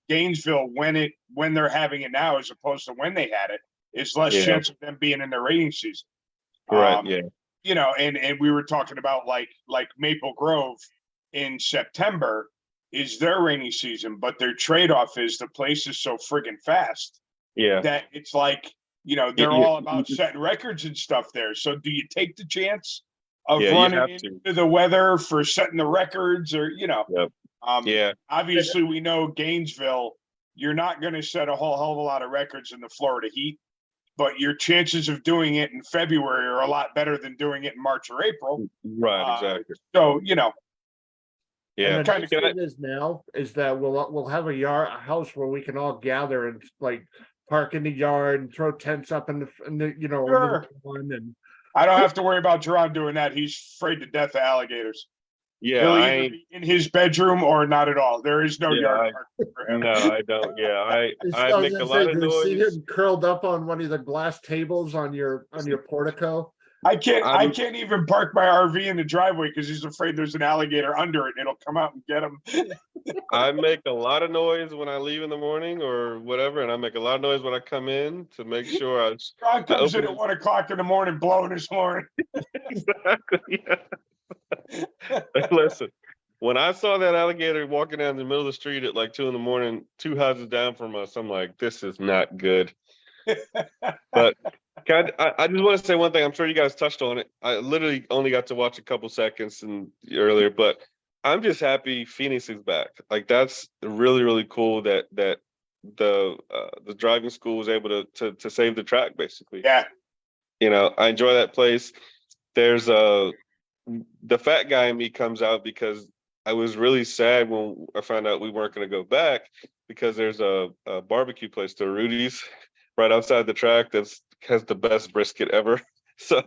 Gainesville when they're having it now, as opposed to when they had it, is less chance of them being in their rating season. Right. And we were talking about like Maple Grove in September is their rainy season, but their trade-off is the place is so friggin' fast. Yeah. That it's like, they're all about setting records and stuff there. So do you take the chance of running into the weather for setting the records, or obviously we know Gainesville, you're not going to set a whole hell of a lot of records in the Florida heat, but your chances of doing it in February are a lot better than doing it in March or April. Right. Exactly. So, And the nice thing is now is that we'll have a house where we can all gather and like park in the yard and throw tents up in the Sure. and I don't have to worry about Jerron doing that. He's afraid to death of alligators. Yeah, he'll either be in his bedroom or not at all. There is no yard park for him. No, I don't. Yeah, I make a lot of noise. See him curled up on one of the glass tables on your portico. I can't even park my RV in the driveway because he's afraid there's an alligator under it and it'll come out and get him. I make a lot of noise when I leave in the morning or whatever, and I make a lot of noise when I come in to make sure Ron comes in at 1 o'clock in the morning blowing his horn. Exactly. Yeah. Listen, when I saw that alligator walking down the middle of the street at like 2 in the morning, 2 houses down from us, I'm like, this is not good. But I just want to say one thing. I'm sure you guys touched on it. I literally only got to watch a couple seconds earlier, but I'm just happy Phoenix is back. Like, that's really, really cool that the driving school was able to save the track, basically. Yeah. I enjoy that place. There's the fat guy in me comes out because I was really sad when I found out we weren't going to go back, because there's a barbecue place, the Rudy's, right outside the track has the best brisket ever. So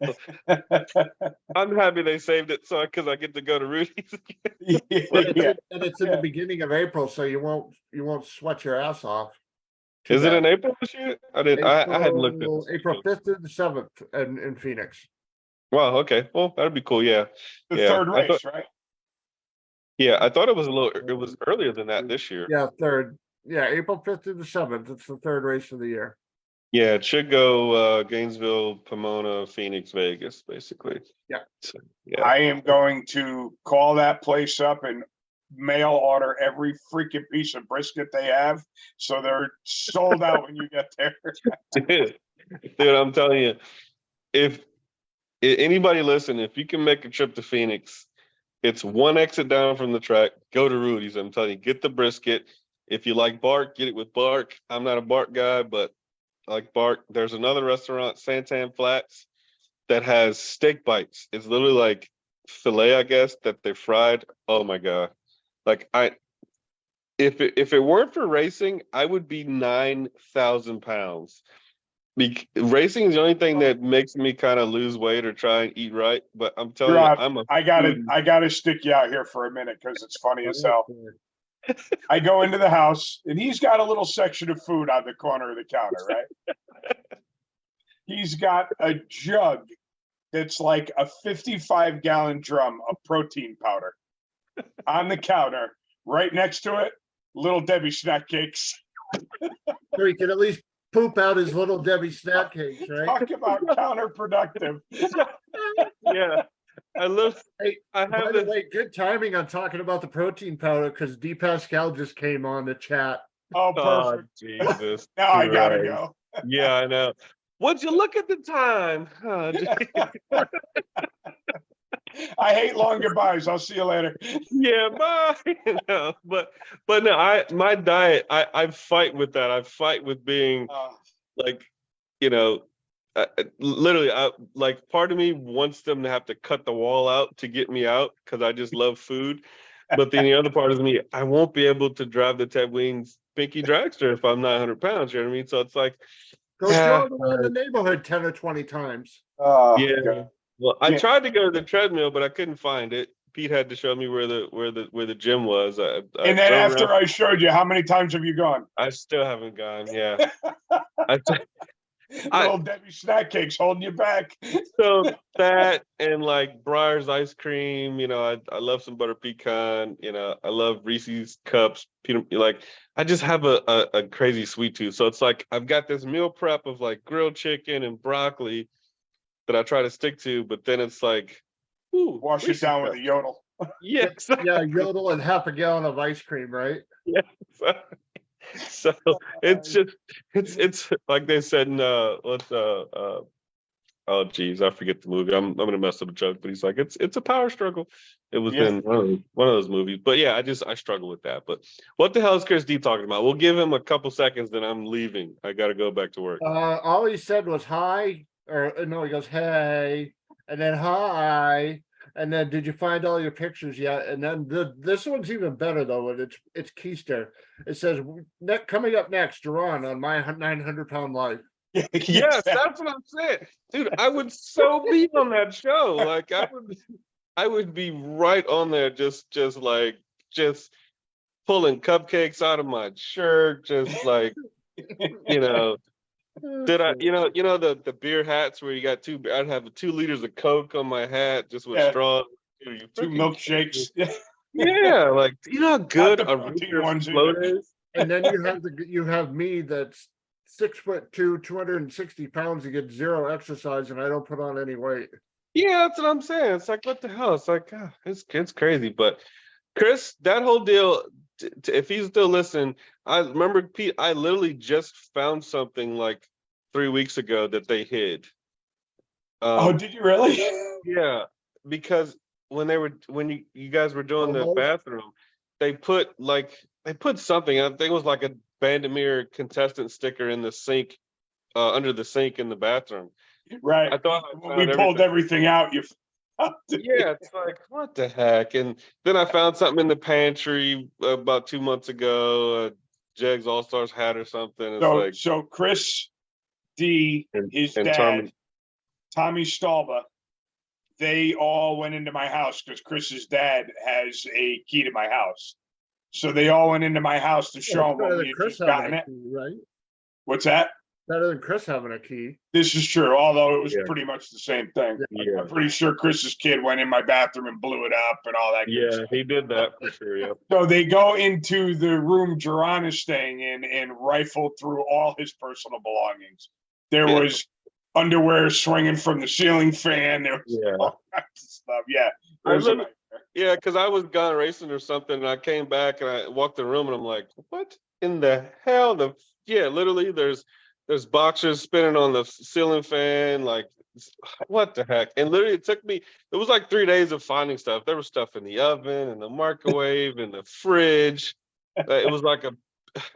I'm happy they saved it, because I get to go to Rudy's. And it's in the beginning of April, so you won't sweat your ass off. Is it in April this year? I hadn't looked at this. April 5th to the 7th in Phoenix. Wow. Okay. Well, that'd be cool. Yeah. The third race, right? Yeah, I thought it was earlier than that this year. Yeah, third. Yeah, April 5th to the 7th. It's the third race of the year. Yeah, it should go Gainesville, Pomona, Phoenix, Vegas, basically. Yeah. So, yeah. I am going to call that place up and mail order every freaking piece of brisket they have, so they're sold out when you get there. Dude, I'm telling you, if anybody listen, if you can make a trip to Phoenix, it's one exit down from the track, go to Rudy's. I'm telling you, get the brisket. If you like bark, get it with bark. I'm not a bark guy, but I like bark. There's another restaurant, Santan Flats, that has steak bites. It's literally like filet, I guess, that they fried. Oh my God. Like, if it weren't for racing, I would be 9,000 pounds. Racing is the only thing that makes me kind of lose weight or try and eat right. But I'm telling you, I gotta stick you out here for a minute because it's funny as hell. I go into the house and he's got a little section of food on the corner of the counter, right? He's got a jug that's like a 55-gallon drum of protein powder on the counter. Right next to it, Little Debbie snack cakes. So he can at least poop out his Little Debbie snack cakes, right? Talk about counterproductive. Yeah. I love. Hey, I by have the this. way, good timing on talking about the protein powder because D Pascal just came on the chat. Oh, Oh perfect. Jesus! Now I gotta Christ. go. Yeah, I know. Once you look at the time, I hate long goodbyes. I'll see you later. yeah, bye. No, but no, my diet, I fight with that. I fight with being like, you know, literally, like part of me wants them to have to cut the wall out to get me out because I just love food. But then the other part of me, I won't be able to drive the Ted Wings Pinky Dragster if I'm not 100 pounds. You know what I mean? So it's like, Go jog around the neighborhood 10 or 20 times. yeah. God. Well, I Yeah. tried to go to the treadmill, but I couldn't find it. Pete had to show me where the gym was. I And then drove after around. I showed you, how many times have you gone? I still haven't gone. Yeah. Little Debbie snack cakes holding you back. So that and like Breyer's ice cream, you know, I love some butter pecan, you know, I love Reese's cups, peanut, like I just have a crazy sweet tooth. So it's like I've got this meal prep of like grilled chicken and broccoli that I try to stick to, but then it's like, ooh, Wash it Reese's down with cups. a yodel. Yeah, Yeah, yodel and half a gallon of ice cream, right? yeah. So it's just it's like they said in what's oh geez, I forget the movie. I'm gonna mess up a joke, but he's like, it's a power struggle. It was Yeah. in one of those movies. But yeah, I struggle with that. But what the hell is Chris D talking about? We'll give him a couple seconds, then I'm leaving. I gotta go back to work. All he said was hi, or no, he goes, hey, and then hi, and then did you find all your pictures yet? And then this one's even better though, and it's Keister. It says coming up next, JERRON on my 900-pound life. Yes, that's what I'm saying. Dude, I would so be on that show. Like I would be right on there just pulling cupcakes out of my shirt, just like, you know. Did I, the beer hats where you got I'd have 2 liters of Coke on my hat just with straws. Dude, you 2 freaking milkshakes. yeah, like you know how good the a protein root ones float either. is? And then you have me that's 6'2", 260 pounds, to get zero exercise, and I don't put on any weight. Yeah, that's what I'm saying. It's like, what the hell? It's like, it's crazy. But Chris, that whole deal, if he's still listening, I remember Pete, I literally just found something like 3 weeks ago that they hid. Oh, did you really? Yeah, because when you guys were doing the Almost. bathroom, they put something, I think it was like a Bandemir contestant sticker in the sink, under the sink in the bathroom. Right. I thought When we pulled everything out, you found it. Yeah, it's like, what the heck? And then I found something in the pantry about 2 months ago, Jegs All Stars hat or something. It's So Chris D, his and dad, Tommy Stalba, they all went into my house because Chris's dad has a key to my house. So they all went into my house to show him what we had Chris just gotten it. key, right? What's that? Better than Chris having a key. This is true, although it was pretty much the same thing. Yeah. I'm pretty sure Chris's kid went in my bathroom and blew it up and all that. Yeah, he did that for sure. Yeah. So they go into the room JERRON is staying in and rifle through all his personal belongings. There was underwear swinging from the ceiling fan. There was all kinds of stuff. Yeah. Yeah, because I was gone racing or something, and I came back and I walked the room and I'm like, what in the hell? Literally there's boxers spinning on the ceiling fan, like what the heck? And literally it was like 3 days of finding stuff. There was stuff in the oven and the microwave and the fridge. It was like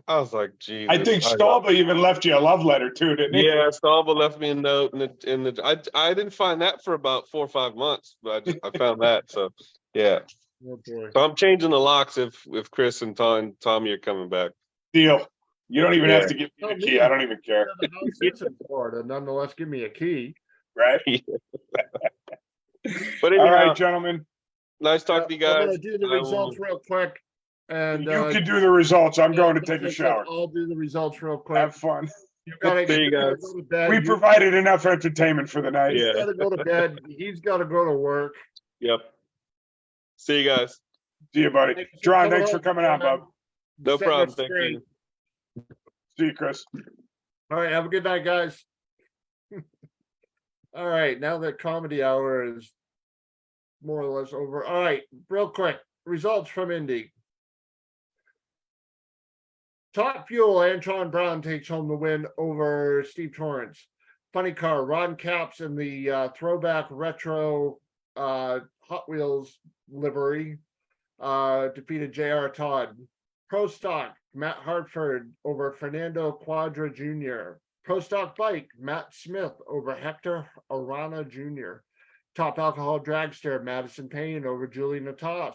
I was like, geez. I think Stalba even left you a love letter too, didn't he? Yeah, Stalba left me a note, and I didn't find that for about 4 or 5 months, but I found that. So yeah. Oh boy. So I'm changing the locks if Chris and Tommy are coming back. Deal. You don't even have to give me the key. I don't even care. The house is in Florida. Nonetheless, give me a key. Right? But anyhow, all right, gentlemen. nice talking to you I'm guys. gonna do the results real quick. And You can do the results. I'm going to take a shower. I'll do the results real quick. Have fun. You gotta, See you you gotta guys. go to bed. We You provided enough entertainment for the night. Yeah. gotta go to bed. He's gotta go to work. Yep. See you guys. See you, buddy. Thanks for John, coming thanks for on, coming on, John. bub. No Setting problem. it Thank straight. you. See you, Chris. All right, have a good night, guys. All right, now that comedy hour is more or less over. All right, real quick, results from Indy. Top Fuel, Anton Brown takes home the win over Steve Torrance. Funny Car, Ron Capps in the throwback retro Hot Wheels livery defeated JR Todd. Pro Stock, Matt Hartford over Fernando Quadra Jr. Pro Stock Bike, Matt Smith over Hector Arana Jr. Top Alcohol Dragster, Madison Payne over Julie Natas.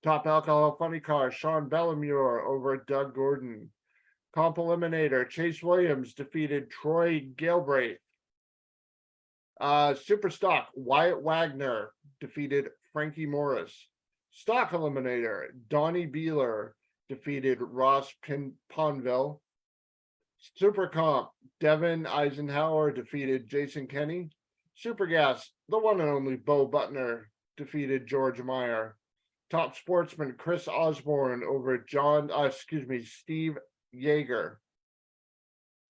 Top Alcohol Funny Car, Sean Bellemure over Doug Gordon. Comp Eliminator, Chase Williams defeated Troy Galbraith. Super Stock, Wyatt Wagner defeated Frankie Morris. Stock Eliminator, Donnie Beeler defeated Ross Ponville. Super Comp, Devin Eisenhower defeated Jason Kenny. Super Gas, the one and only Bo Butner defeated George Meyer. Top Sportsman, Chris Osborne over Steve Yeager.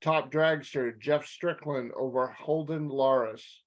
Top Dragster, Jeff Strickland over Holden Loris.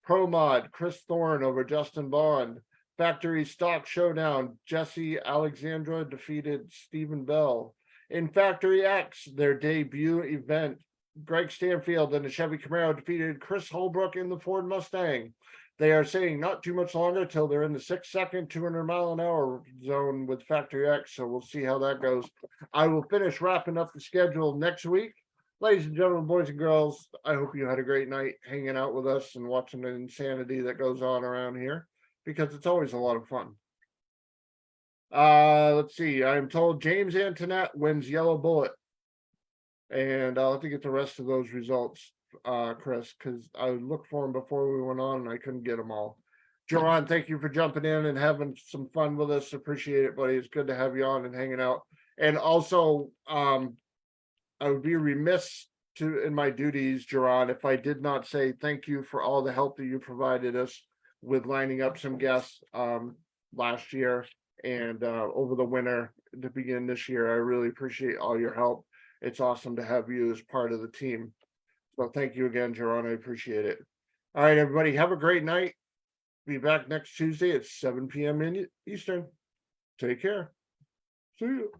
Pro Mod, Chris Thorne over Justin Bond. Factory Stock Showdown, Jesse Alexandra defeated Stephen Bell. In Factory X, their debut event, Greg Stanfield and the Chevy Camaro defeated Chris Holbrook in the Ford Mustang. They are saying not too much longer till they're in the 6-second, 200-mile-an-hour zone with Factory X. So we'll see how that goes. I will finish wrapping up the schedule next week. Ladies and gentlemen, boys and girls, I hope you had a great night hanging out with us and watching the insanity that goes on around here, because it's always a lot of fun. Let's see. I'm told James Antoinette wins Yellow Bullet. And I'll have to get the rest of those results, Chris, because I looked for them before we went on and I couldn't get them all. JERRON, thank you for jumping in and having some fun with us. Appreciate it, buddy. It's good to have you on and hanging out. And also, I would be remiss in my duties, JERRON, if I did not say thank you for all the help that you provided us with lining up some guests last year and over the winter to begin this year. I really appreciate all your help. It's awesome to have you as part of the team. So thank you again, JERRON. I appreciate it. All right, everybody, have a great night. Be back next Tuesday at 7 p.m. Eastern. Take care. See you.